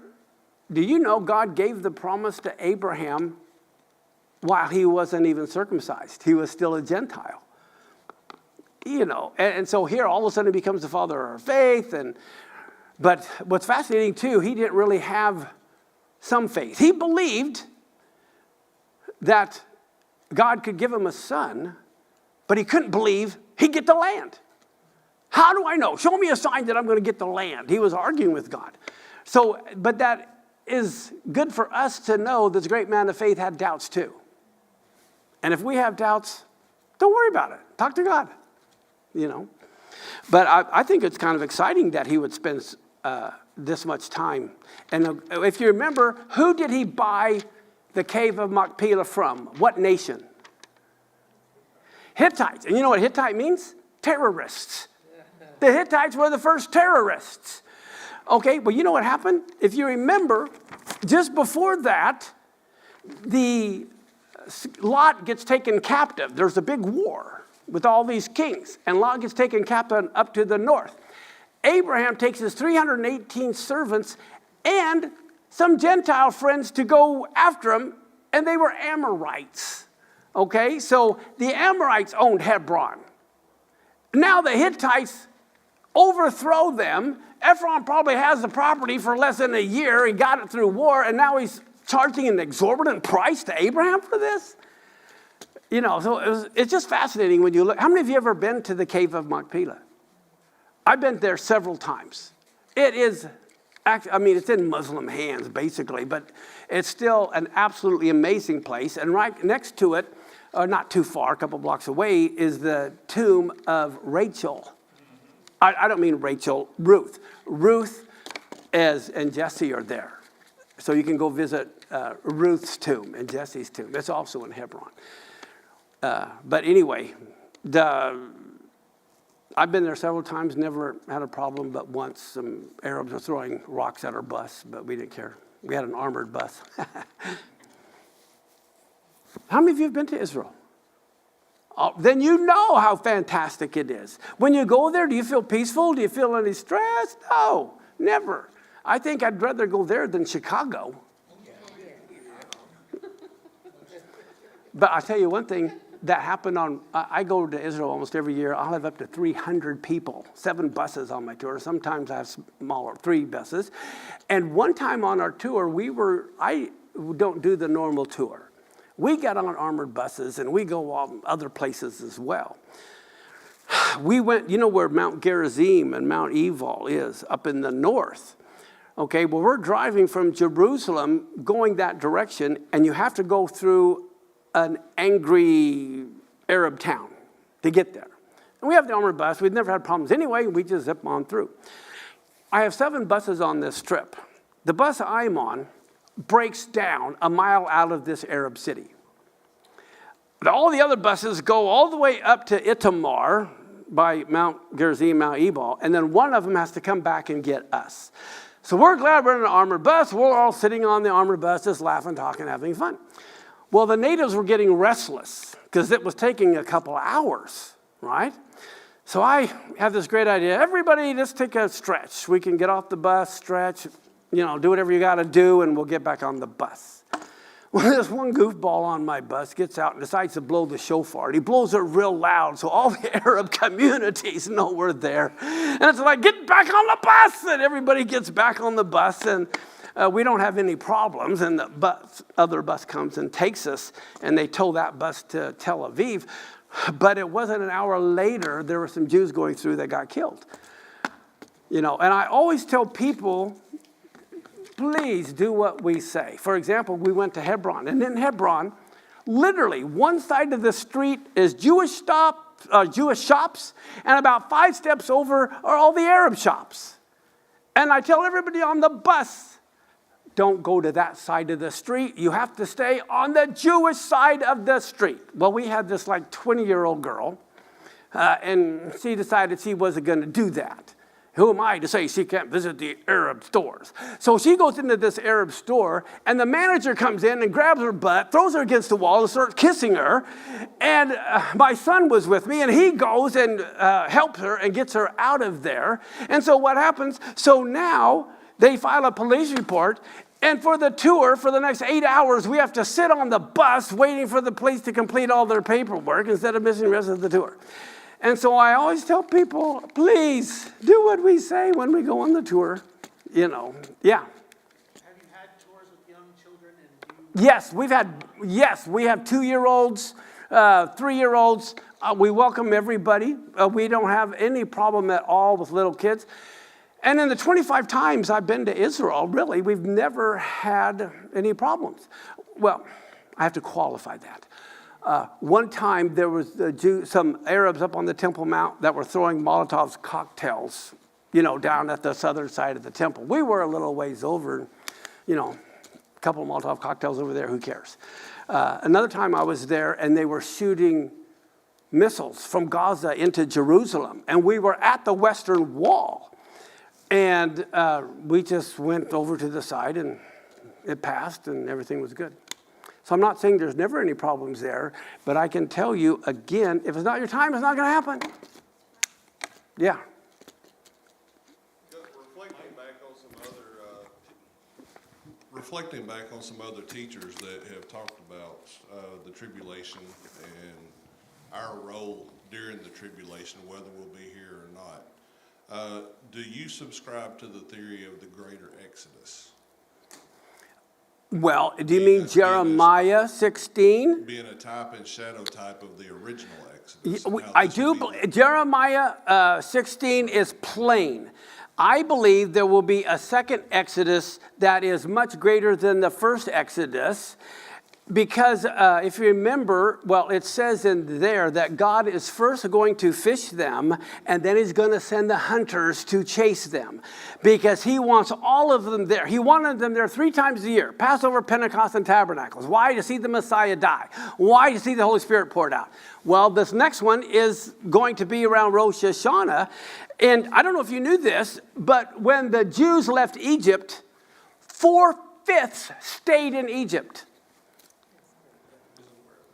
[SPEAKER 1] do you know God gave the promise to Abraham while he wasn't even circumcised? He was still a Gentile. And so here all of a sudden he becomes the father of our faith. But what's fascinating too, he didn't really have some faith. He believed that God could give him a son, but he couldn't believe he'd get the land. How do I know? Show me a sign that I'm going to get the land. He was arguing with God. So, but that is good for us to know this great man of faith had doubts too. And if we have doubts, don't worry about it. Talk to God, But I think it's kind of exciting that he would spend this much time. And if you remember, who did he buy the cave of Machpelah from? What nation? Hittites. And you know what Hittite means? Terrorists. The Hittites were the first terrorists. Okay, but you know what happened? If you remember, just before that, Lot gets taken captive. There's a big war with all these kings, and Lot gets taken captive up to the north. Abraham takes his 318 servants and some Gentile friends to go after him, and they were Amorites. Okay, so the Amorites owned Hebron. Now the Hittites overthrow them. Ephron probably has the property for less than a year. He got it through war, and now he's charging an exorbitant price to Abraham for this? So it's just fascinating when you look. How many of you ever been to the cave of Machpelah? I've been there several times. It is, it's in Muslim hands, basically, but it's still an absolutely amazing place. And right next to it, not too far, a couple blocks away, is the tomb of Rachel. I don't mean Rachel, Ruth. Ruth and Jesse are there. So you can go visit Ruth's tomb and Jesse's tomb. It's also in Hebron. But anyway, I've been there several times, never had a problem, but once some Arabs were throwing rocks at our bus, but we didn't care. We had an armored bus. How many of you have been to Israel? Oh, then you know how fantastic it is. When you go there, do you feel peaceful? Do you feel any stress? No, never. I think I'd rather go there than Chicago. But I'll tell you one thing that happened I go to Israel almost every year. I'll have up to 300 people, 7 buses on my tour. Sometimes I have smaller, 3 buses. And one time on our tour, I don't do the normal tour. We got on armored buses and we go on other places as well. We went, you know where Mount Gerizim and Mount Ebal is, up in the north. Okay, well, we're driving from Jerusalem going that direction, and you have to go through an angry Arab town to get there. And we have the armored bus. We've never had problems anyway. We just zip on through. I have 7 buses on this trip. The bus I'm on breaks down a mile out of this Arab city. All the other buses go all the way up to Itamar by Mount Gerizim, Mount Ebal, and then one of them has to come back and get us. So we're glad we're in an armored bus. We're all sitting on the armored bus, just laughing, talking, having fun. Well, the natives were getting restless because it was taking a couple of hours, right? So I have this great idea. Everybody, just take a stretch. We can get off the bus, stretch, do whatever you got to do, and we'll get back on the bus. Well, this one goofball on my bus gets out and decides to blow the shofar. And he blows it real loud so all the Arab communities know we're there. And it's like, get back on the bus! And everybody gets back on the bus, and we don't have any problems. And the other bus comes and takes us, and they tow that bus to Tel Aviv. But it wasn't an hour later, there were some Jews going through that got killed. And I always tell people, please do what we say. For example, we went to Hebron, and in Hebron, literally one side of the street is Jewish shops, and about 5 steps over are all the Arab shops. And I tell everybody on the bus, don't go to that side of the street. You have to stay on the Jewish side of the street. Well, we had this 20-year-old girl, and she decided she wasn't going to do that. Who am I to say she can't visit the Arab stores? So she goes into this Arab store, and the manager comes in and grabs her butt, throws her against the wall, and starts kissing her. And my son was with me, and he goes and helps her and gets her out of there. And so what happens? So now they file a police report, and for the tour, for the next 8 hours, we have to sit on the bus waiting for the police to complete all their paperwork instead of missing the rest of the tour. And so I always tell people, please do what we say when we go on the tour. Yeah.
[SPEAKER 3] Have you had tours with young children?
[SPEAKER 1] Yes, we have 2-year-olds, 3-year-olds. We welcome everybody. We don't have any problem at all with little kids. And in the 25 times I've been to Israel, really, we've never had any problems. Well, I have to qualify that. One time there was some Arabs up on the Temple Mount that were throwing Molotov cocktails, down at the southern side of the temple. We were a little ways over, a couple of Molotov cocktails over there, who cares? Another time I was there and they were shooting missiles from Gaza into Jerusalem, and we were at the Western Wall. And we just went over to the side and it passed and everything was good. So I'm not saying there's never any problems there, but I can tell you again, if it's not your time, it's not going to happen. Yeah.
[SPEAKER 4] Reflecting back on some other teachers that have talked about the tribulation and our role during the tribulation, whether we'll be here or not. Do you subscribe to the theory of the greater Exodus?
[SPEAKER 1] Well, do you mean Jeremiah 16?
[SPEAKER 4] Being a type and shadow type of the original Exodus.
[SPEAKER 1] I do. Jeremiah 16 is plain. I believe there will be a second Exodus that is much greater than the first Exodus. Because if you remember, it says in there that God is first going to fish them, and then he's going to send the hunters to chase them. Because he wants all of them there. He wanted them there 3 times a year, Passover, Pentecost, and Tabernacles. Why? To see the Messiah die. Why? To see the Holy Spirit poured out. Well, this next one is going to be around Rosh Hashanah. And I don't know if you knew this, but when the Jews left Egypt, 4/5 stayed in Egypt.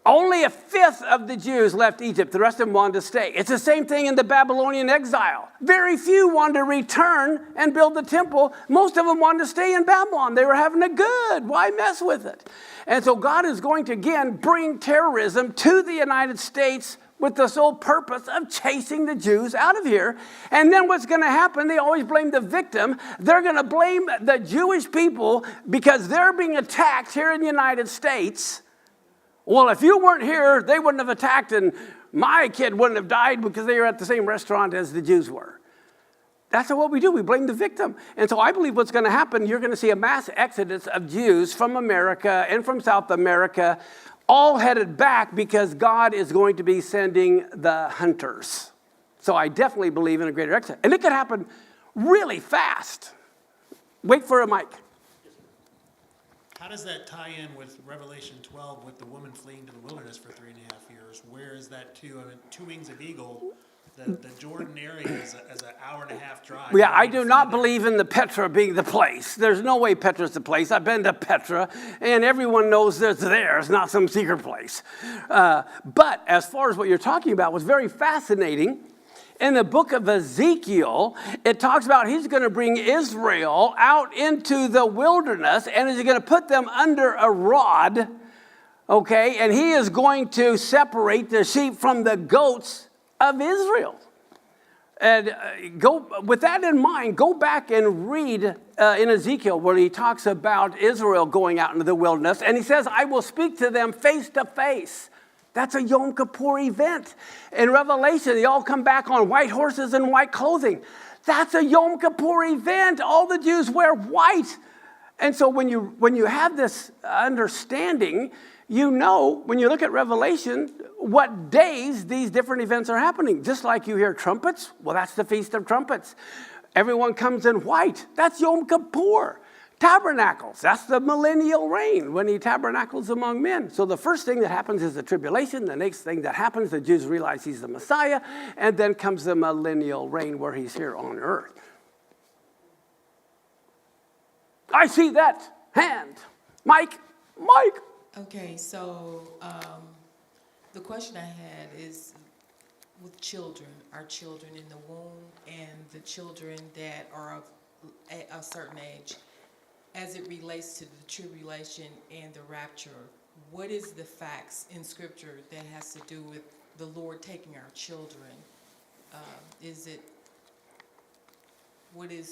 [SPEAKER 1] Only a fifth of the Jews left Egypt. The rest of them wanted to stay. It's the same thing in the Babylonian exile. Very few wanted to return and build the temple. Most of them wanted to stay in Babylon. They were having it good. Why mess with it? And so God is going to, again, bring terrorism to the United States with the sole purpose of chasing the Jews out of here. And then what's going to happen, they always blame the victim. They're going to blame the Jewish people because they're being attacked here in the United States. Well, if you weren't here, they wouldn't have attacked, and my kid wouldn't have died because they were at the same restaurant as the Jews were. That's what we do. We blame the victim. And so I believe what's going to happen, you're going to see a mass exodus of Jews from America and from South America, all headed back because God is going to be sending the hunters. So I definitely believe in a greater exodus. And it could happen really fast. Wait for a mic.
[SPEAKER 3] How does that tie in with Revelation 12 with the woman fleeing to the wilderness for 3.5 years? Where is that to? I mean, two wings of eagle, the Jordan area is an hour-and-a-half drive.
[SPEAKER 1] Yeah, I do not believe in the Petra being the place. There's no way Petra's the place. I've been to Petra, and everyone knows it's there. It's not some secret place. But as far as what you're talking about was very fascinating. In the book of Ezekiel, it talks about he's going to bring Israel out into the wilderness, and he's going to put them under a rod, okay? And he is going to separate the sheep from the goats of Israel. And with that in mind, go back and read in Ezekiel where he talks about Israel going out into the wilderness, and he says, I will speak to them face to face. That's a Yom Kippur event. In Revelation, they all come back on white horses and white clothing. That's a Yom Kippur event. All the Jews wear white. And so when you have this understanding, you know, when you look at Revelation, what days these different events are happening. Just like you hear trumpets, well, that's the Feast of Trumpets. Everyone comes in white. That's Yom Kippur. Tabernacles, that's the millennial reign when he tabernacles among men. So the first thing that happens is the tribulation. The next thing that happens, the Jews realize he's the Messiah. And then comes the millennial reign where he's here on earth. I see that hand. Mike.
[SPEAKER 6] Okay, so the question I had is with children, our children in the womb and the children that are of a certain age, as it relates to the tribulation and the rapture, what is the facts in Scripture that has to do with the Lord taking our children? What is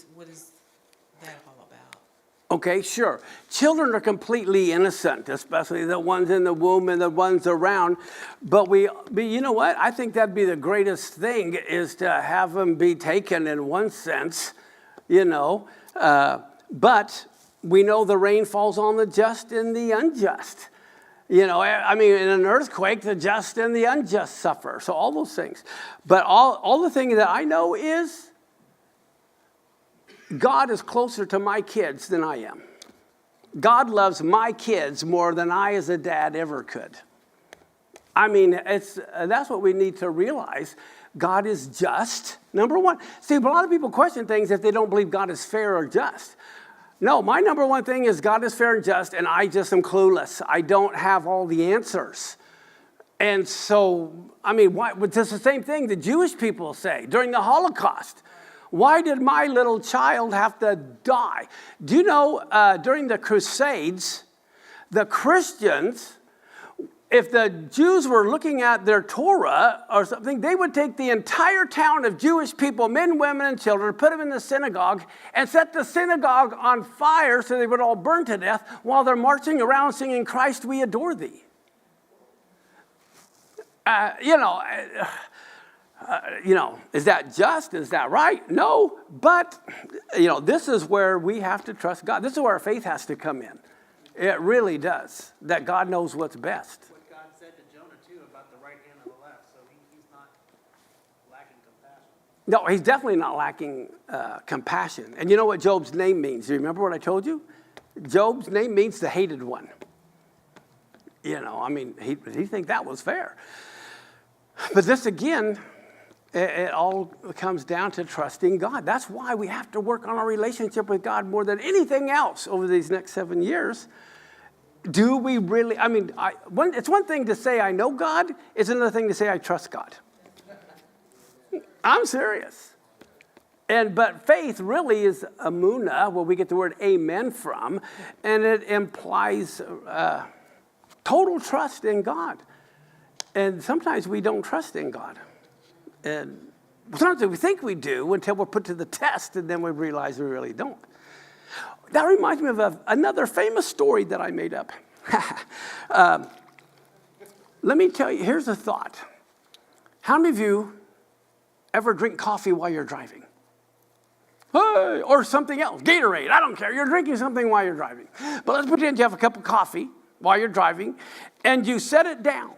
[SPEAKER 6] that all about?
[SPEAKER 1] Okay, sure. Children are completely innocent, especially the ones in the womb and the ones around. But you know what? I think that'd be the greatest thing is to have them be taken in one sense, you know. But we know the rain falls on the just and the unjust. You know, I mean, in an earthquake, the just and the unjust suffer. So all those things. But all the thing that I know is God is closer to my kids than I am. God loves my kids more than I as a dad ever could. I mean, that's what we need to realize. God is just, number one. See, a lot of people question things if they don't believe God is fair or just. No, my number one thing is God is fair and just, and I just am clueless. I don't have all the answers. And so, I mean, it's the same thing the Jewish people say during the Holocaust. Why did my little child have to die? Do you know, during the Crusades, the Christians, if the Jews were looking at their Torah or something, they would take the entire town of Jewish people, men, women, and children, put them in the synagogue and set the synagogue on fire so they would all burn to death while they're marching around singing, Christ, we adore thee. Is that just? Is that right? No, but, this is where we have to trust God. This is where our faith has to come in. It really does, that God knows what's best.
[SPEAKER 3] What God said to Jonah, too, about the right hand and the left, so he's not lacking compassion.
[SPEAKER 1] No, he's definitely not lacking compassion. And you know what Job's name means? Do you remember what I told you? Job's name means the hated one. He think that was fair. But this, again, it all comes down to trusting God. That's why we have to work on our relationship with God more than anything else over these next 7 years. do we really, it's one thing to say I know God, it's another thing to say I trust God. I'm serious. But faith really is amuna, where we get the word amen from, and it implies total trust in God. And sometimes we don't trust in God. And sometimes we think we do until we're put to the test, and then we realize we really don't. That reminds me of another famous story that I made up. Let me tell you, here's a thought. How many of you ever drink coffee while you're driving? Hey, or something else, Gatorade, I don't care. You're drinking something while you're driving. But let's pretend you have a cup of coffee while you're driving, and you set it down.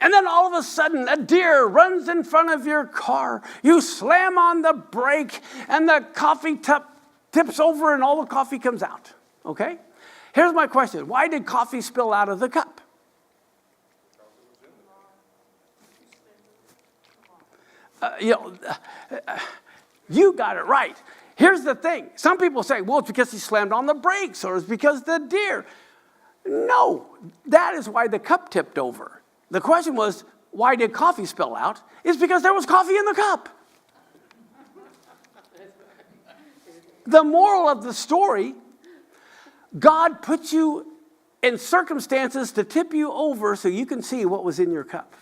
[SPEAKER 1] And then all of a sudden, a deer runs in front of your car. You slam on the brake, and the coffee tips over, and all the coffee comes out. Okay? Here's my question. Why did coffee spill out of the cup? You got it right. Here's the thing. Some people say, well, it's because he slammed on the brakes, or it's because the deer. No, that is why the cup tipped over. The question was, why did coffee spill out? It's because there was coffee in the cup. The moral of the story, God put you in circumstances to tip you over so you can see what was in your cup.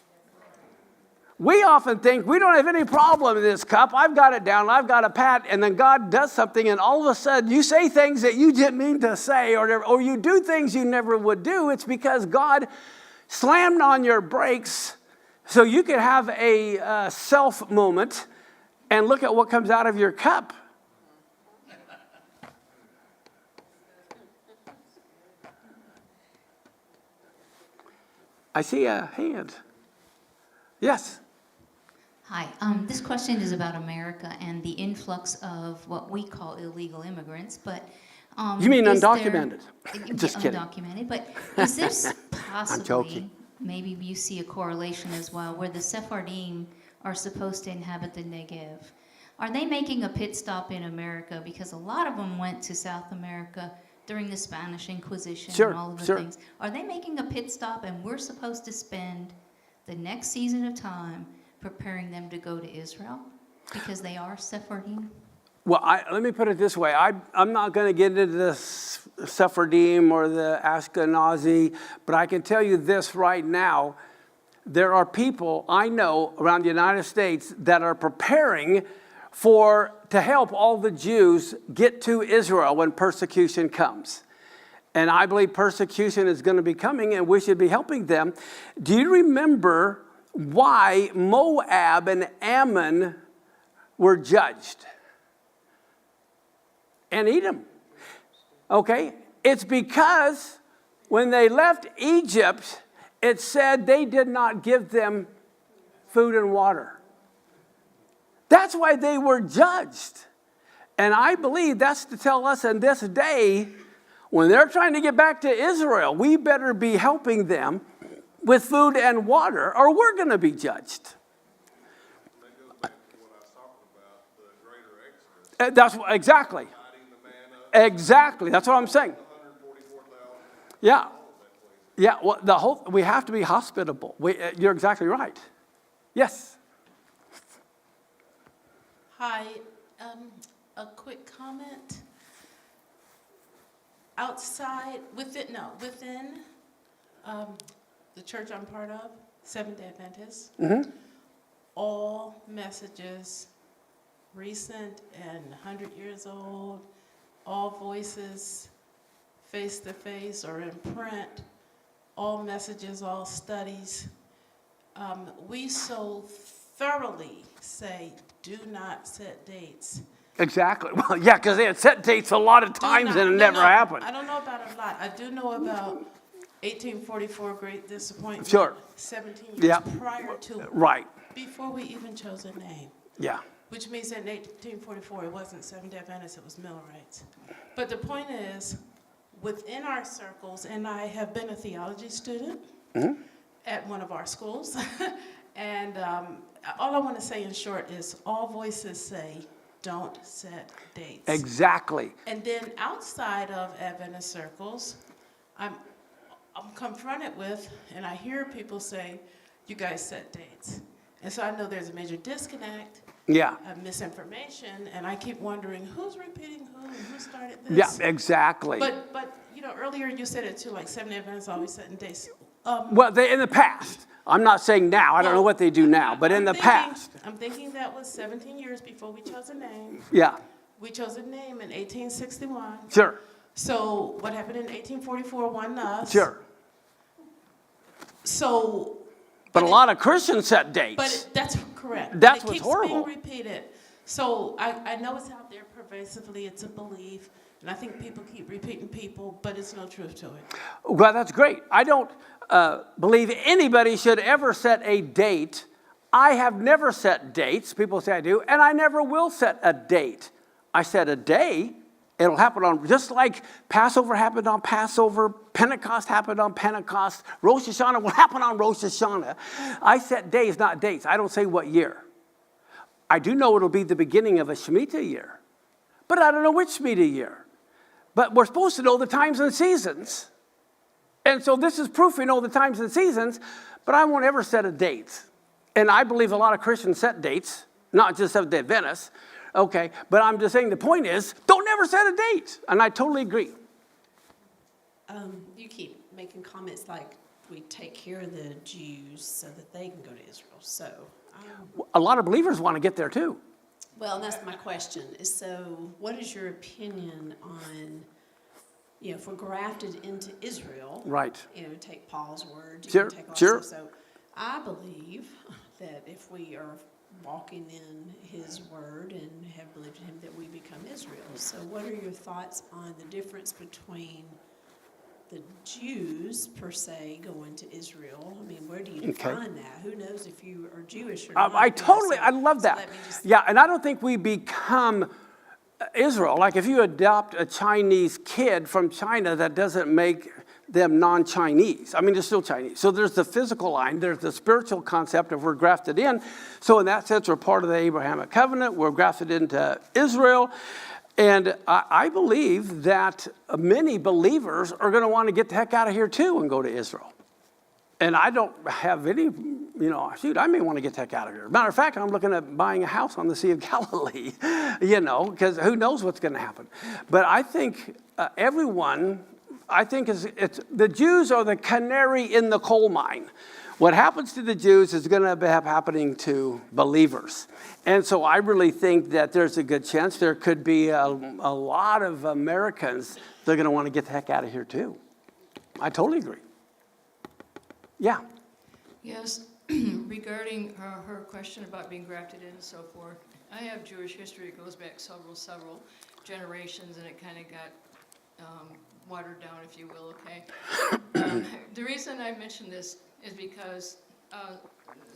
[SPEAKER 1] We often think we don't have any problem in this cup. I've got it down. I've got a pat. And then God does something, and all of a sudden you say things that you didn't mean to say, or you do things you never would do. It's because God slammed on your brakes so you could have a self moment and look at what comes out of your cup. I see a hand. Yes.
[SPEAKER 7] Hi, this question is about America and the influx of what we call illegal immigrants, but
[SPEAKER 1] You mean
[SPEAKER 7] is there-
[SPEAKER 1] undocumented? Just kidding.
[SPEAKER 7] Undocumented, but is this possibly,
[SPEAKER 1] joking.
[SPEAKER 7] maybe you see a correlation as well, where the Sephardim are supposed to inhabit the Negev? Are they making a pit stop in America? Because a lot of them went to South America during the Spanish Inquisition
[SPEAKER 1] Sure,
[SPEAKER 7] and all of the
[SPEAKER 1] sure.
[SPEAKER 7] things. Are they making a pit stop, and we're supposed to spend the next season of time preparing them to go to Israel because they are Sephardim?
[SPEAKER 1] Well, let me put it this way. I'm not going to get into the Sephardim or the Ashkenazi, but I can tell you this right now. There are people I know around the United States that are preparing to help all the Jews get to Israel when persecution comes. And I believe persecution is going to be coming, and we should be helping them. Do you remember why Moab and Ammon were judged? And Edom. Okay? It's because when they left Egypt, it said they did not give them food and water. That's why they were judged. And I believe that's to tell us in this day, when they're trying to get back to Israel, we better be helping them with food and water, or we're going to be judged.
[SPEAKER 4] That goes back to what I was talking about, the greater exodus.
[SPEAKER 1] Exactly.
[SPEAKER 4] Hiding the manna,
[SPEAKER 1] Exactly. That's what I'm saying.
[SPEAKER 4] 144,000.
[SPEAKER 1] Yeah. Yeah. Well, we have to be hospitable. You're exactly right. Yes.
[SPEAKER 8] Hi, a quick comment. Within the church I'm part of, Seventh-day Adventist, all messages, recent and 100 years old, all voices, face-to-face or in print, all messages, all studies, we so thoroughly say, do not set dates.
[SPEAKER 1] Exactly. Well, yeah, because they had set dates a lot of times and it never happened.
[SPEAKER 8] I don't know about a lot. I do know about 1844, Great Disappointment.
[SPEAKER 1] Sure.
[SPEAKER 8] 17 years
[SPEAKER 1] Yeah.
[SPEAKER 8] prior to it,
[SPEAKER 1] Right.
[SPEAKER 8] before we even chose a name.
[SPEAKER 1] Yeah.
[SPEAKER 8] Which means that in 1844, it wasn't Seventh-day Adventists, it was Millerites. But the point is, within our circles, and I have been a theology student at one of our schools, and all I want to say in short is all voices say, don't set dates.
[SPEAKER 1] Exactly.
[SPEAKER 8] And then outside of Adventist circles, I'm I'm confronted with, and I hear people say, you guys set dates. And so I know there's a major disconnect,
[SPEAKER 1] Yeah,
[SPEAKER 8] misinformation, and I keep wondering who's repeating who and who started
[SPEAKER 1] yeah,
[SPEAKER 8] this.
[SPEAKER 1] exactly.
[SPEAKER 8] But you know, earlier you said it too, like Seventh-day Adventists always setting dates.
[SPEAKER 1] Well, in the past, I'm not saying now, I don't know what they do now, but in the past,
[SPEAKER 8] I'm thinking that was 17 years before we chose a name.
[SPEAKER 1] yeah,
[SPEAKER 8] We chose a name in 1861.
[SPEAKER 1] sure,
[SPEAKER 8] So what happened in 1844 won us.
[SPEAKER 1] sure.
[SPEAKER 8] So,
[SPEAKER 1] But a lot of Christians set dates.
[SPEAKER 8] but that's correct.
[SPEAKER 1] That's
[SPEAKER 8] It
[SPEAKER 1] what's
[SPEAKER 8] keeps
[SPEAKER 1] horrible.
[SPEAKER 8] being repeated. So I know it's out there pervasively, it's a belief, and I think people keep repeating people, but it's no truth to it.
[SPEAKER 1] Well, that's great. I don't believe anybody should ever set a date. I have never set dates. People say I do, and I never will set a date. I set a day. It'll happen on, just like Passover happened on Passover, Pentecost happened on Pentecost, Rosh Hashanah will happen on Rosh Hashanah. I set days, not dates. I don't say what year. I do know it'll be the beginning of a Shemitah year, but I don't know which Shemitah year. But we're supposed to know the times and seasons. And so this is proof we know the times and seasons, but I won't ever set a date. And I believe a lot of Christians set dates, not just Seventh-day Adventists. Okay, but I'm just saying the point is, don't ever set a date. And I totally agree.
[SPEAKER 9] You keep making comments like we take care of the Jews so that they can go to Israel. So,
[SPEAKER 1] A lot of believers want to get there too.
[SPEAKER 9] well, that's my question. Is so, what is your opinion on, you know, if we're grafted into Israel?
[SPEAKER 1] Right.
[SPEAKER 9] You know, take Paul's word. You
[SPEAKER 1] Sure,
[SPEAKER 9] can take all
[SPEAKER 1] sure.
[SPEAKER 9] stuff. So, I believe that if we are walking in his word and have believed in him, that we become Israel. So what are your thoughts on the difference between the Jews, per se, going to Israel? I mean, where do you define that? Who knows if you are Jewish or not?
[SPEAKER 1] I
[SPEAKER 9] You know,
[SPEAKER 1] totally,
[SPEAKER 9] so-
[SPEAKER 1] I love
[SPEAKER 9] so
[SPEAKER 1] that.
[SPEAKER 9] let me just-
[SPEAKER 1] Yeah, and I don't think we become Israel. Like if you adopt a Chinese kid from China, that doesn't make them non-Chinese. I mean, they're still Chinese. So there's the physical line, there's the spiritual concept of we're grafted in. So in that sense, we're part of the Abrahamic covenant. We're grafted into Israel. And I believe that many believers are going to want to get the heck out of here too and go to Israel. And I don't have any, shoot, I may want to get the heck out of here. Matter of fact, I'm looking at buying a house on the Sea of Galilee, because who knows what's going to happen. But I think it's the Jews are the canary in the coal mine. What happens to the Jews is going to be happening to believers. And so I really think that there's a good chance there could be a lot of Americans that are going to want to get the heck out of here too. I totally agree. Yeah.
[SPEAKER 10] Yes, regarding her question about being grafted in and so forth, I have Jewish history. It goes back several generations, and it kind of got watered down, if you will, okay? The reason I mention this is because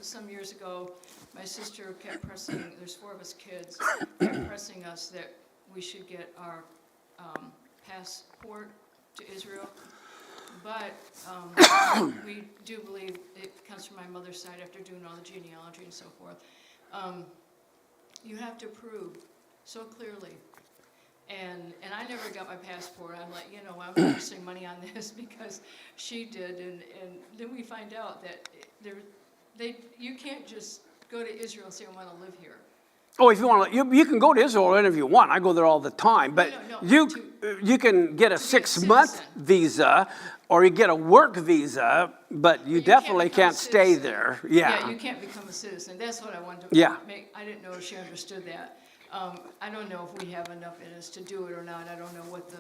[SPEAKER 10] some years ago, my sister kept pressing, there's 4 of us kids, kept pressing us that we should get our passport to Israel. But we do believe it comes from my mother's side after doing all the genealogy and so forth. You have to prove so clearly. And I never got my passport. I'm like, I'm investing money on this because she did. And then we find out that you can't just go to Israel and say, I want to live here.
[SPEAKER 1] Oh, if you want to, you can go to Israel whenever you want. I go there all the time. But
[SPEAKER 10] No,
[SPEAKER 1] you can get a 6-month
[SPEAKER 10] citizen.
[SPEAKER 1] visa or you get a work visa, but you definitely
[SPEAKER 10] become a
[SPEAKER 1] can't stay
[SPEAKER 10] citizen.
[SPEAKER 1] there.
[SPEAKER 10] Yeah, you can't become a citizen. That's what I wanted to
[SPEAKER 1] Yeah.
[SPEAKER 10] make. I didn't know if she understood that. I don't know if we have enough in us to do it or not. I don't know what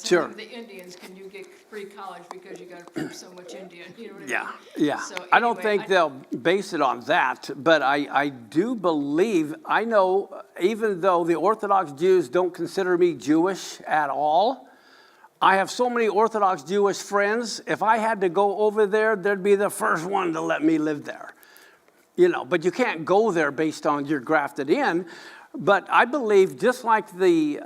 [SPEAKER 1] Sure.
[SPEAKER 10] the Indians, can you get free college because you got to prove so much Indian? You know what I mean?
[SPEAKER 1] Yeah.
[SPEAKER 10] So
[SPEAKER 1] I don't
[SPEAKER 10] anyway,
[SPEAKER 1] think they'll base it on that, but I do believe, I know, even though the Orthodox Jews don't consider me Jewish at all, I have so many Orthodox Jewish friends. If I had to go over there, they'd be the first one to let me live there. But you can't go there based on you're grafted in. But I believe just like the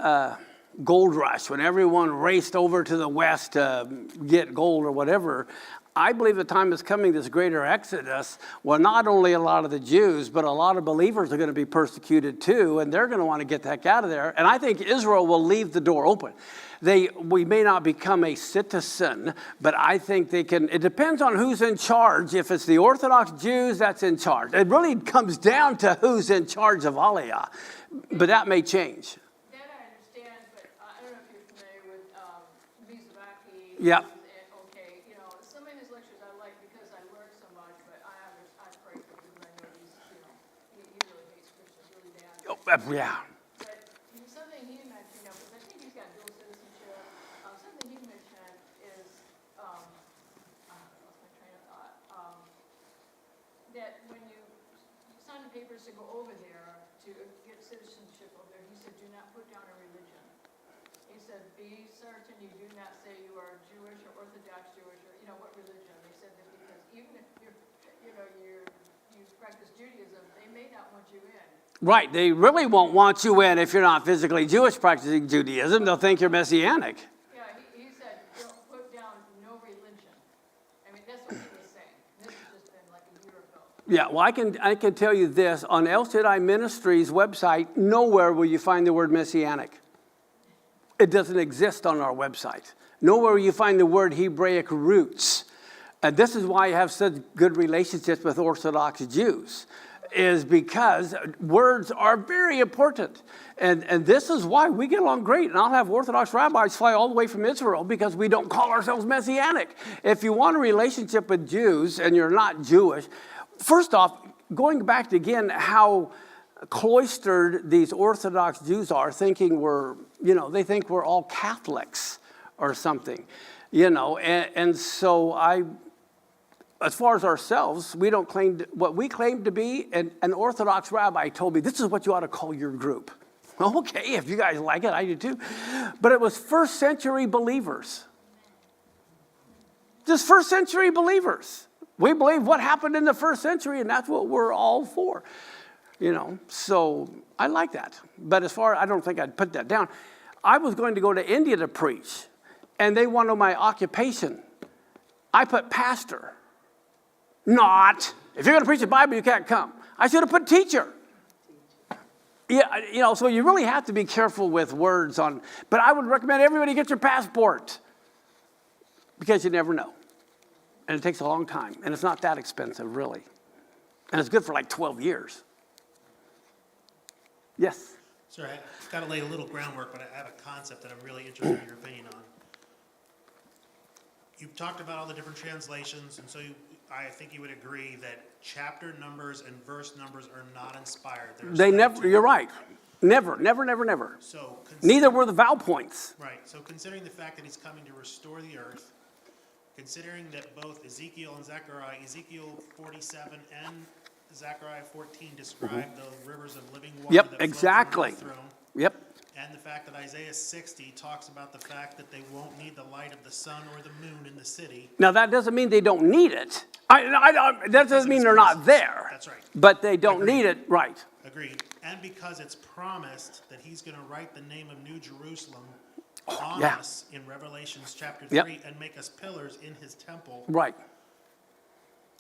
[SPEAKER 1] gold rush, when everyone raced over to the west to get gold or whatever, I believe the time is coming, this greater exodus, where not only a lot of the Jews, but a lot of believers are going to be persecuted too, and they're going to want to get the heck out of there. And I think Israel will leave the door open. We may not become a citizen, but I think they can. It depends on who's in charge. If it's the Orthodox Jews, that's in charge. It really comes down to who's in charge of Aliyah, but that may change.
[SPEAKER 10] That I understand, but I don't know if you're familiar with Mizrahi.
[SPEAKER 1] Yeah.
[SPEAKER 10] Okay, you know, some of his lectures I like because I learned so much, but I pray for him. I know he's, you know, he really hates Christians really bad.
[SPEAKER 1] Oh, yeah.
[SPEAKER 10] But something he mentioned, you know, because I think he's got dual citizenship. Something he mentioned is, I lost my train of thought. That when you sign the papers to go over there to get citizenship over there, he said, do not put down a religion. He said, be certain you do not say you are Jewish or Orthodox Jewish or, you know, what religion. They said that because even if you practice Judaism, they may not want you in.
[SPEAKER 1] Right, they really won't want you in if you're not physically Jewish practicing Judaism. They'll think you're Messianic.
[SPEAKER 10] Yeah, he said, don't put down no religion. I mean, that's what he was saying. This has just been like a year ago.
[SPEAKER 1] Yeah, well, I can tell you this. On El Shaddai Ministries website, nowhere will you find the word Messianic. It doesn't exist on our website. Nowhere will you find the word Hebraic roots. And this is why I have such good relationships with Orthodox Jews, is because words are very important. And this is why we get along great. And I'll have Orthodox rabbis fly all the way from Israel because we don't call ourselves Messianic. If you want a relationship with Jews and you're not Jewish, first off, going back to again how cloistered these Orthodox Jews are, thinking they think we're all Catholics or something, and so as far as ourselves, we don't claim what we claim to be. And an Orthodox rabbi told me, this is what you ought to call your group. Okay, if you guys like it, I do too. But it was first century believers. Just first century believers. We believe what happened in the first century, and that's what we're all for. So I like that. But as far, I don't think I'd put that down. I was going to go to India to preach, and they wanted my occupation. I put pastor. Not. If you're going to preach the Bible, you can't come. I should have put teacher. Yeah, so you really have to be careful with words on, but I would recommend everybody get your passport because you never know. And it takes a long time, and it's not that expensive, really. And it's good for like 12 years. Yes?
[SPEAKER 3] Sir, I've got to lay a little groundwork, but I have a concept that I'm really interested in your opinion on. You've talked about all the different translations, and so I think you would agree that chapter numbers and verse numbers are not inspired.
[SPEAKER 1] They never, you're right. Never.
[SPEAKER 3] So
[SPEAKER 1] neither were the vowel points.
[SPEAKER 3] Right, so considering the fact that he's coming to restore the earth, considering that both Ezekiel and Zechariah, Ezekiel 47 and Zechariah 14 describe the rivers of living water that flow
[SPEAKER 1] exactly.
[SPEAKER 3] from the throne.
[SPEAKER 1] Yep.
[SPEAKER 3] And the fact that Isaiah 60 talks about the fact that they won't need the light of the sun or the moon in the city.
[SPEAKER 1] Now, that doesn't mean they don't need it. That doesn't mean they're not there.
[SPEAKER 3] That's right.
[SPEAKER 1] But they don't need it, right.
[SPEAKER 3] Agreed. And because it's promised that he's going to write the name of New Jerusalem on
[SPEAKER 1] yeah.
[SPEAKER 3] us in Revelations chapter 3 and make us pillars in his temple.
[SPEAKER 1] Right.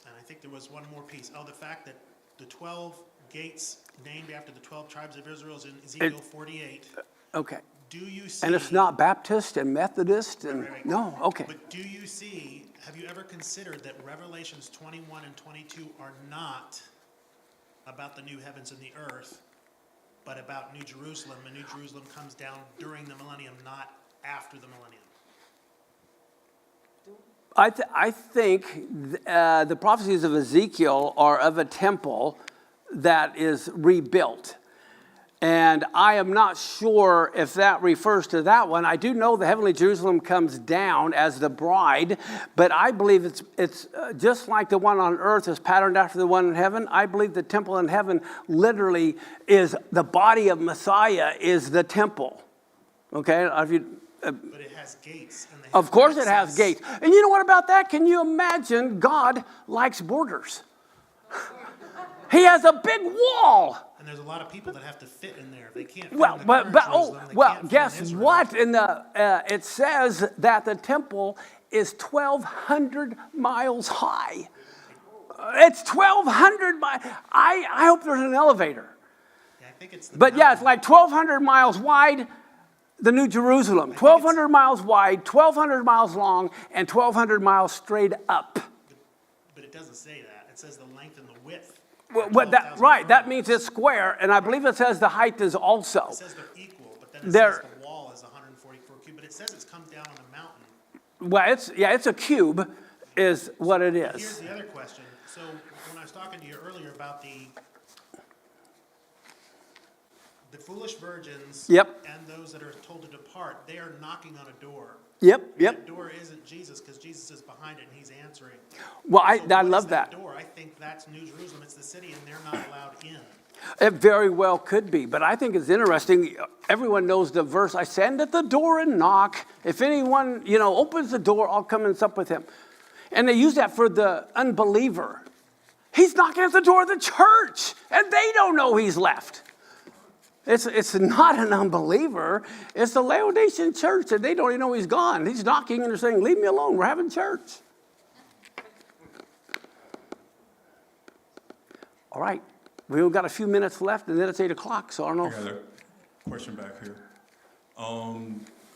[SPEAKER 3] And I think there was one more piece. The fact that the 12 gates named after the 12 tribes of Israel is in Ezekiel 48.
[SPEAKER 1] Okay.
[SPEAKER 3] Do you see?
[SPEAKER 1] And it's not Baptist and Methodist and
[SPEAKER 3] Right.
[SPEAKER 1] no, okay.
[SPEAKER 3] But do you see, have you ever considered that Revelations 21 and 22 are not about the new heavens and the earth, but about New Jerusalem, and New Jerusalem comes down during the millennium, not after the millennium?
[SPEAKER 1] I think the prophecies of Ezekiel are of a temple that is rebuilt. And I am not sure if that refers to that one. I do know the heavenly Jerusalem comes down as the bride, but I believe it's just like the one on earth is patterned after the one in heaven. I believe the temple in heaven literally is the body of Messiah is the temple. Okay?
[SPEAKER 3] But it has gates. And
[SPEAKER 1] of course it has gates. And you know what about that? Can you imagine God likes borders? He has a big wall
[SPEAKER 3] And there's a lot of people that have to fit in there. If they can't fit
[SPEAKER 1] Well,
[SPEAKER 3] in the
[SPEAKER 1] but,
[SPEAKER 3] current
[SPEAKER 1] but
[SPEAKER 3] Jerusalem, they
[SPEAKER 1] well,
[SPEAKER 3] can't fit in
[SPEAKER 1] guess
[SPEAKER 3] Israel.
[SPEAKER 1] what? It says that the temple is 1,200 miles high. It's 1,200 miles. I hope there's an elevator.
[SPEAKER 3] Yeah, I think it's the
[SPEAKER 1] But yeah, it's
[SPEAKER 3] mountain.
[SPEAKER 1] like 1,200 miles wide, the New Jerusalem. 1,200 miles wide, 1,200 miles long, and 1,200 miles straight up.
[SPEAKER 3] But it doesn't say that. It says the length and the width.
[SPEAKER 1] Well,
[SPEAKER 3] are
[SPEAKER 1] what that,
[SPEAKER 3] 12,000
[SPEAKER 1] right, that
[SPEAKER 3] furlongs.
[SPEAKER 1] means it's square, and I believe it says the height is also.
[SPEAKER 3] It says they're equal, but then it
[SPEAKER 1] They're-
[SPEAKER 3] says the wall is 144 cubit, but it says it's come down on a mountain.
[SPEAKER 1] Well, it's a cube, is what it
[SPEAKER 3] Here's
[SPEAKER 1] is.
[SPEAKER 3] the other question. So when I was talking to you earlier about the foolish virgins.
[SPEAKER 1] Yep.
[SPEAKER 3] And those that are told to depart, they are knocking on a door.
[SPEAKER 1] Yep, yep.
[SPEAKER 3] That door isn't Jesus, because Jesus is behind it and he's answering.
[SPEAKER 1] Well,
[SPEAKER 3] So
[SPEAKER 1] I
[SPEAKER 3] what is
[SPEAKER 1] love that.
[SPEAKER 3] door? I think that's New Jerusalem. It's the city, and they're not allowed in.
[SPEAKER 1] It very well could be, but I think it's interesting. Everyone knows the verse, I stand at the door and knock. If anyone, opens the door, I'll come and sup with him. And they use that for the unbeliever. He's knocking at the door of the church, and they don't know he's left. It's not an unbeliever. It's the Laodicean church, and they don't even know he's gone. He's knocking, and they're saying, leave me alone. We're having church. All right. We've got a few minutes left, and then it's 8 o'clock, so I don't know.
[SPEAKER 11] I got a question back here.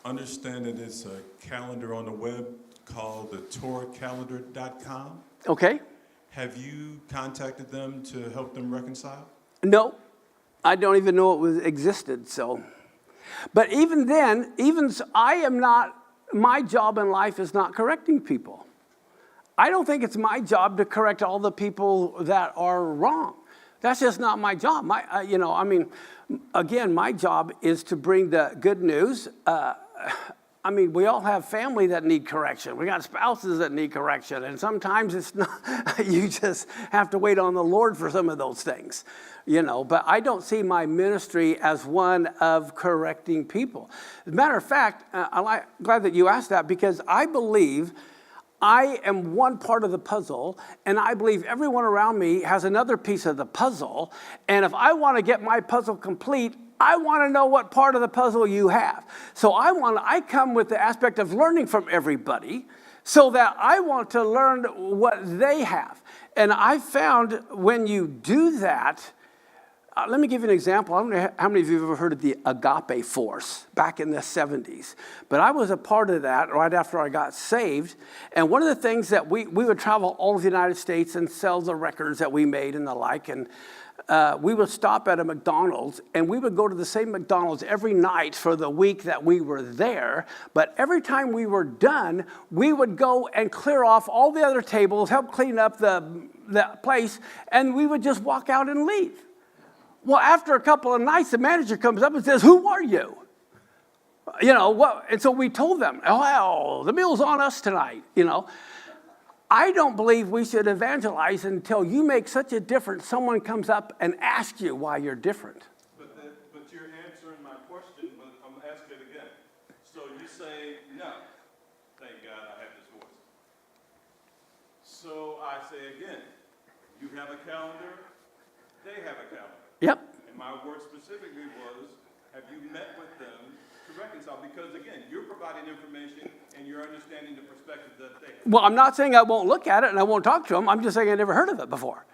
[SPEAKER 11] Understand that it's a calendar on the web called the TorahCalendar.com.
[SPEAKER 1] Okay.
[SPEAKER 11] Have you contacted them to help them reconcile?
[SPEAKER 1] No, I don't even know it existed. So, but even then, my job in life is not correcting people. I don't think it's my job to correct all the people that are wrong. That's just not my job. Again, my job is to bring the good news. We all have family that need correction. We got spouses that need correction. And sometimes it's not, you just have to wait on the Lord for some of those things, But I don't see my ministry as one of correcting people. As a matter of fact, I'm glad that you asked that, because I believe I am one part of the puzzle, and I believe everyone around me has another piece of the puzzle. And if I want to get my puzzle complete, I want to know what part of the puzzle you have. So I come with the aspect of learning from everybody, so that I want to learn what they have. And I found when you do that, let me give you an example. I don't know how many of you have ever heard of the Agape Force back in the 70s. But I was a part of that right after I got saved. And one of the things that we would travel all over the United States and sell the records that we made and the like. And we would stop at a McDonald's, and we would go to the same McDonald's every night for the week that we were there. But every time we were done, we would go and clear off all the other tables, help clean up the place, and we would just walk out and leave. Well, after a couple of nights, the manager comes up and says, who are you? What? And so we told them, the meal's on us tonight, I don't believe we should evangelize until you make such a difference, someone comes up and asks you why you're different.
[SPEAKER 12] But you're answering my question, but I'm asking it again. So you say, no, thank God I have this voice. So I say again, you have a calendar, they have a calendar.
[SPEAKER 1] Yep.
[SPEAKER 12] And my word specifically was, have you met with them to reconcile? Because again, you're providing information and you're understanding the perspective that they have.
[SPEAKER 1] Well, I'm not saying I won't look at it and I won't talk to them. I'm just saying I never heard of it before.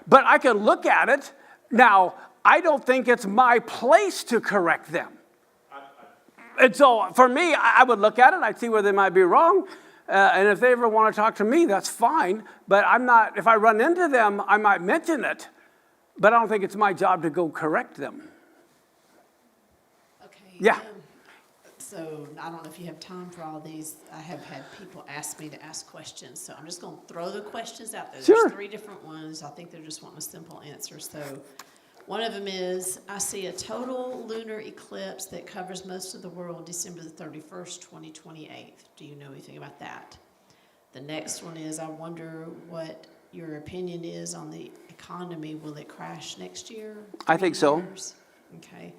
[SPEAKER 1] But I can look at it. Now, I don't think it's my place to correct them. And so for me, I would look at it. I'd see where they might be wrong. And if they ever want to talk to me, that's fine. But I'm not, if I run into them, I might mention it. But I don't think it's my job to go correct them.
[SPEAKER 9] Okay.
[SPEAKER 1] Yeah.
[SPEAKER 9] So I don't know if you have time for all these. I have had people ask me to ask questions, so I'm just going to throw the questions out there.
[SPEAKER 1] Sure.
[SPEAKER 9] There's 3 different ones. I think they're just wanting a simple answer. So one of them is, I see a total lunar eclipse that covers most of the world December the 31st, 2028. Do you know anything about that? The next one is, I wonder what your opinion is on the economy. Will it crash next year?
[SPEAKER 1] I think so.
[SPEAKER 9] Okay.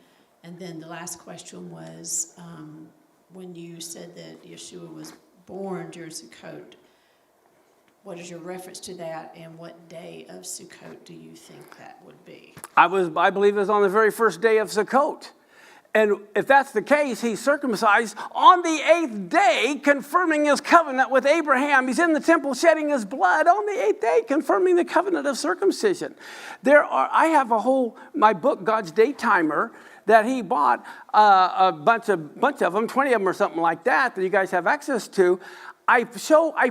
[SPEAKER 9] And then the last question was, when you said that Yeshua was born during Sukkot, what is your reference to that, and what day of Sukkot do you think that would be?
[SPEAKER 1] I believe it was on the very first day of Sukkot. And if that's the case, he's circumcised on the 8th day, confirming his covenant with Abraham. He's in the temple shedding his blood on the 8th day, confirming the covenant of circumcision. I have my book, God's Day Timer, that he bought a bunch of them, 20 of them or something like that you guys have access to. I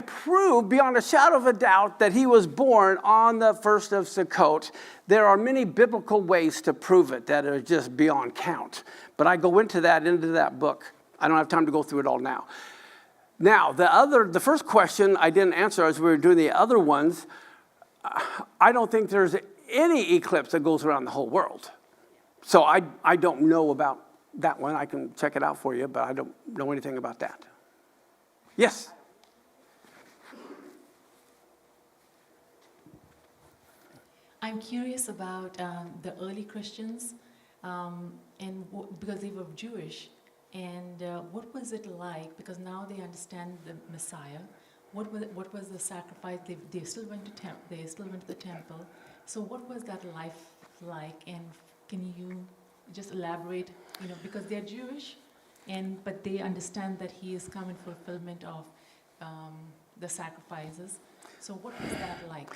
[SPEAKER 1] prove beyond a shadow of a doubt that he was born on the 1st of Sukkot. There are many biblical ways to prove it that are just beyond count. But I go into that book. I don't have time to go through it all now. Now, the first question I didn't answer as we were doing the other ones. I don't think there's any eclipse that goes around the whole world. So I don't know about that one. I can check it out for you, but I don't know anything about that. Yes?
[SPEAKER 6] I'm curious about the early Christians, because they were Jewish, and what was it like? Because now they understand the Messiah. What was the sacrifice? They still went to the temple. So what was that life like? And can you just elaborate? Because they're Jewish, but they understand that he is come in fulfillment of the sacrifices. So what was that like?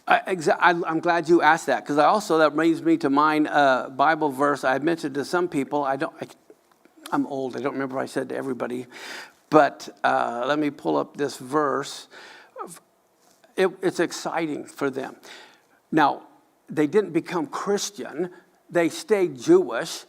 [SPEAKER 1] I'm glad you asked that, because that brings me to mind a Bible verse I mentioned to some people. I'm old. I don't remember what I said to everybody. But let me pull up this verse. It's exciting for them. Now, they didn't become Christian. They stayed Jewish.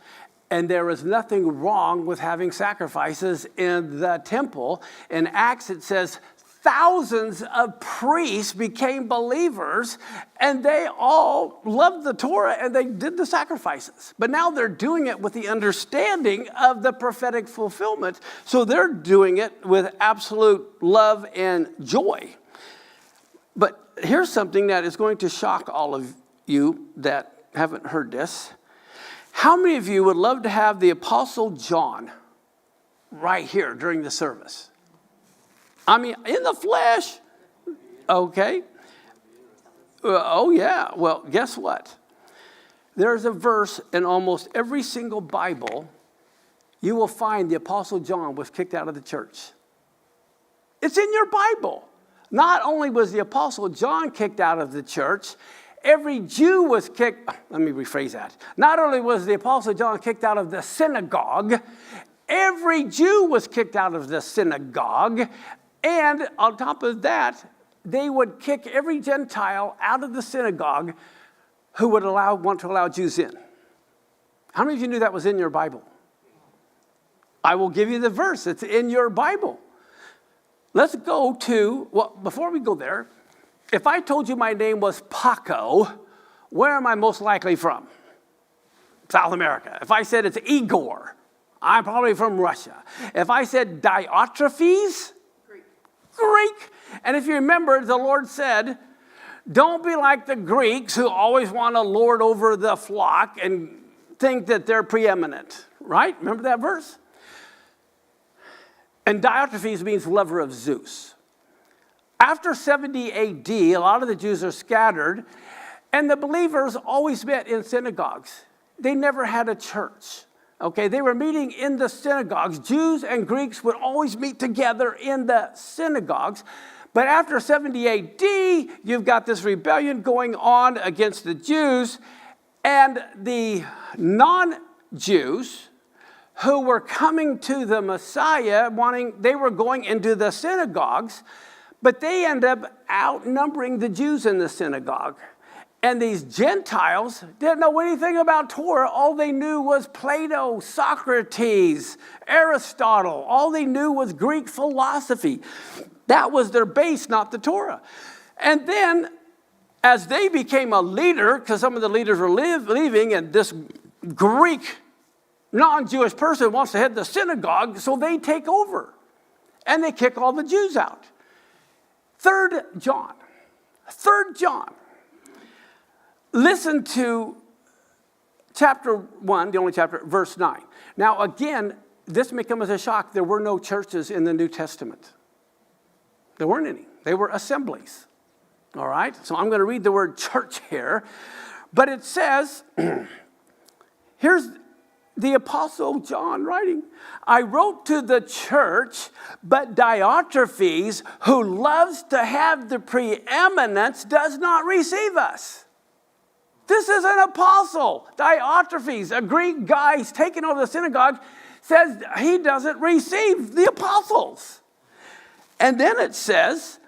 [SPEAKER 1] And there is nothing wrong with having sacrifices in the temple. In Acts, it says thousands of priests became believers, and they all loved the Torah, and they did the sacrifices. But now they're doing it with the understanding of the prophetic fulfillment. So they're doing it with absolute love and joy. But here's something that is going to shock all of you that haven't heard this. How many of you would love to have the Apostle John right here during the service? I mean, in the flesh. Okay. Oh, yeah. Well, guess what? There's a verse in almost every single Bible you will find the Apostle John was kicked out of the church. It's in your Bible. Not only was the Apostle John kicked out of the church, every Jew was kicked. Let me rephrase that. Not only was the Apostle John kicked out of the synagogue, every Jew was kicked out of the synagogue. And on top of that, they would kick every Gentile out of the synagogue who would want to allow Jews in. How many of you knew that was in your Bible? I will give you the verse. It's in your Bible. Let's go to, before we go there, if I told you my name was Paco, where am I most likely from? South America. If I said it's Igor, I'm probably from Russia. If I said Diotrephes, Greek. And if you remember, the Lord said, don't be like the Greeks who always want to lord over the flock and think that they're preeminent. Right? Remember that verse? And Diotrephes means lover of Zeus. After 70 AD, a lot of the Jews are scattered, and the believers always met in synagogues. They never had a church. Okay, they were meeting in the synagogues. Jews and Greeks would always meet together in the synagogues. But after 70 AD, you've got this rebellion going on against the Jews, and the non-Jews who were coming to the Messiah, they were going into the synagogues, but they end up outnumbering the Jews in the synagogue. And these Gentiles didn't know anything about Torah. All they knew was Plato, Socrates, Aristotle. All they knew was Greek philosophy. That was their base, not the Torah. And then, as they became a leader, because some of the leaders were leaving, and this Greek non-Jewish person wants to head the synagogue, so they take over. And they kick all the Jews out. 3 John. Listen to chapter 1, the only chapter, verse 9. Now, again, this may come as a shock. There were no churches in the New Testament. There weren't any. They were assemblies. All right? So I'm going to read the word church here. But it says, here's the Apostle John writing, I wrote to the church, but Diotrephes, who loves to have the preeminence, does not receive us. This is an apostle. Diotrephes, a Greek guy, he's taken over the synagogue, says he doesn't receive the apostles. And then it says,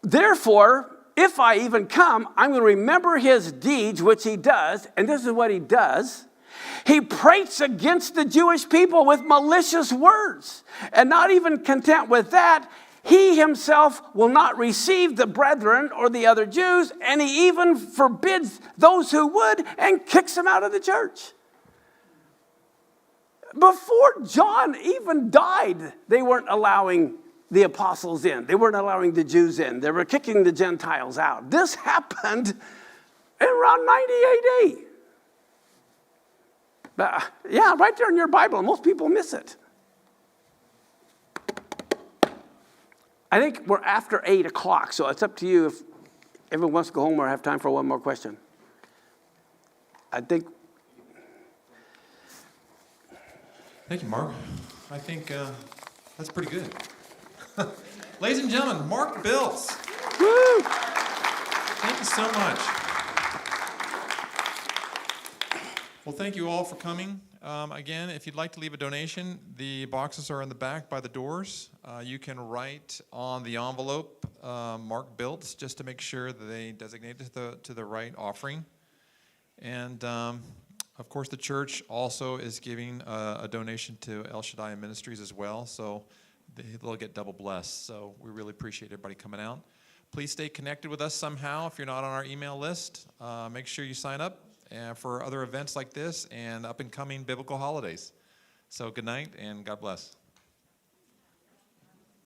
[SPEAKER 1] therefore, if I even come, I'm going to remember his deeds, which he does. And this is what he does. He prates against the Jewish people with malicious words. And not even content with that, he himself will not receive the brethren or the other Jews, and he even forbids those who would and kicks them out of the church. Before John even died, they weren't allowing the apostles in. They weren't allowing the Jews in. They were kicking the Gentiles out. This happened in around 90 AD. Yeah, right there in your Bible. Most people miss it. I think we're after 8 o'clock, so it's up to you if everyone wants to go home or have time for one more question. I think.
[SPEAKER 13] Thank you, Mark. I think that's pretty good. Ladies and gentlemen, Mark Biltz.
[SPEAKER 1] Woo!
[SPEAKER 13] Thank you so much. Well, thank you all for coming. Again, if you'd like to leave a donation, the boxes are in the back by the doors. You can write on the envelope Mark Biltz just to make sure that they designate it to the right offering. And of course, the church also is giving a donation to El Shaddai Ministries as well, so they'll get double blessed. So we really appreciate everybody coming out. Please stay connected with us somehow. If you're not on our email list, make sure you sign up for other events like this and up-and-coming biblical holidays. So good night and God bless.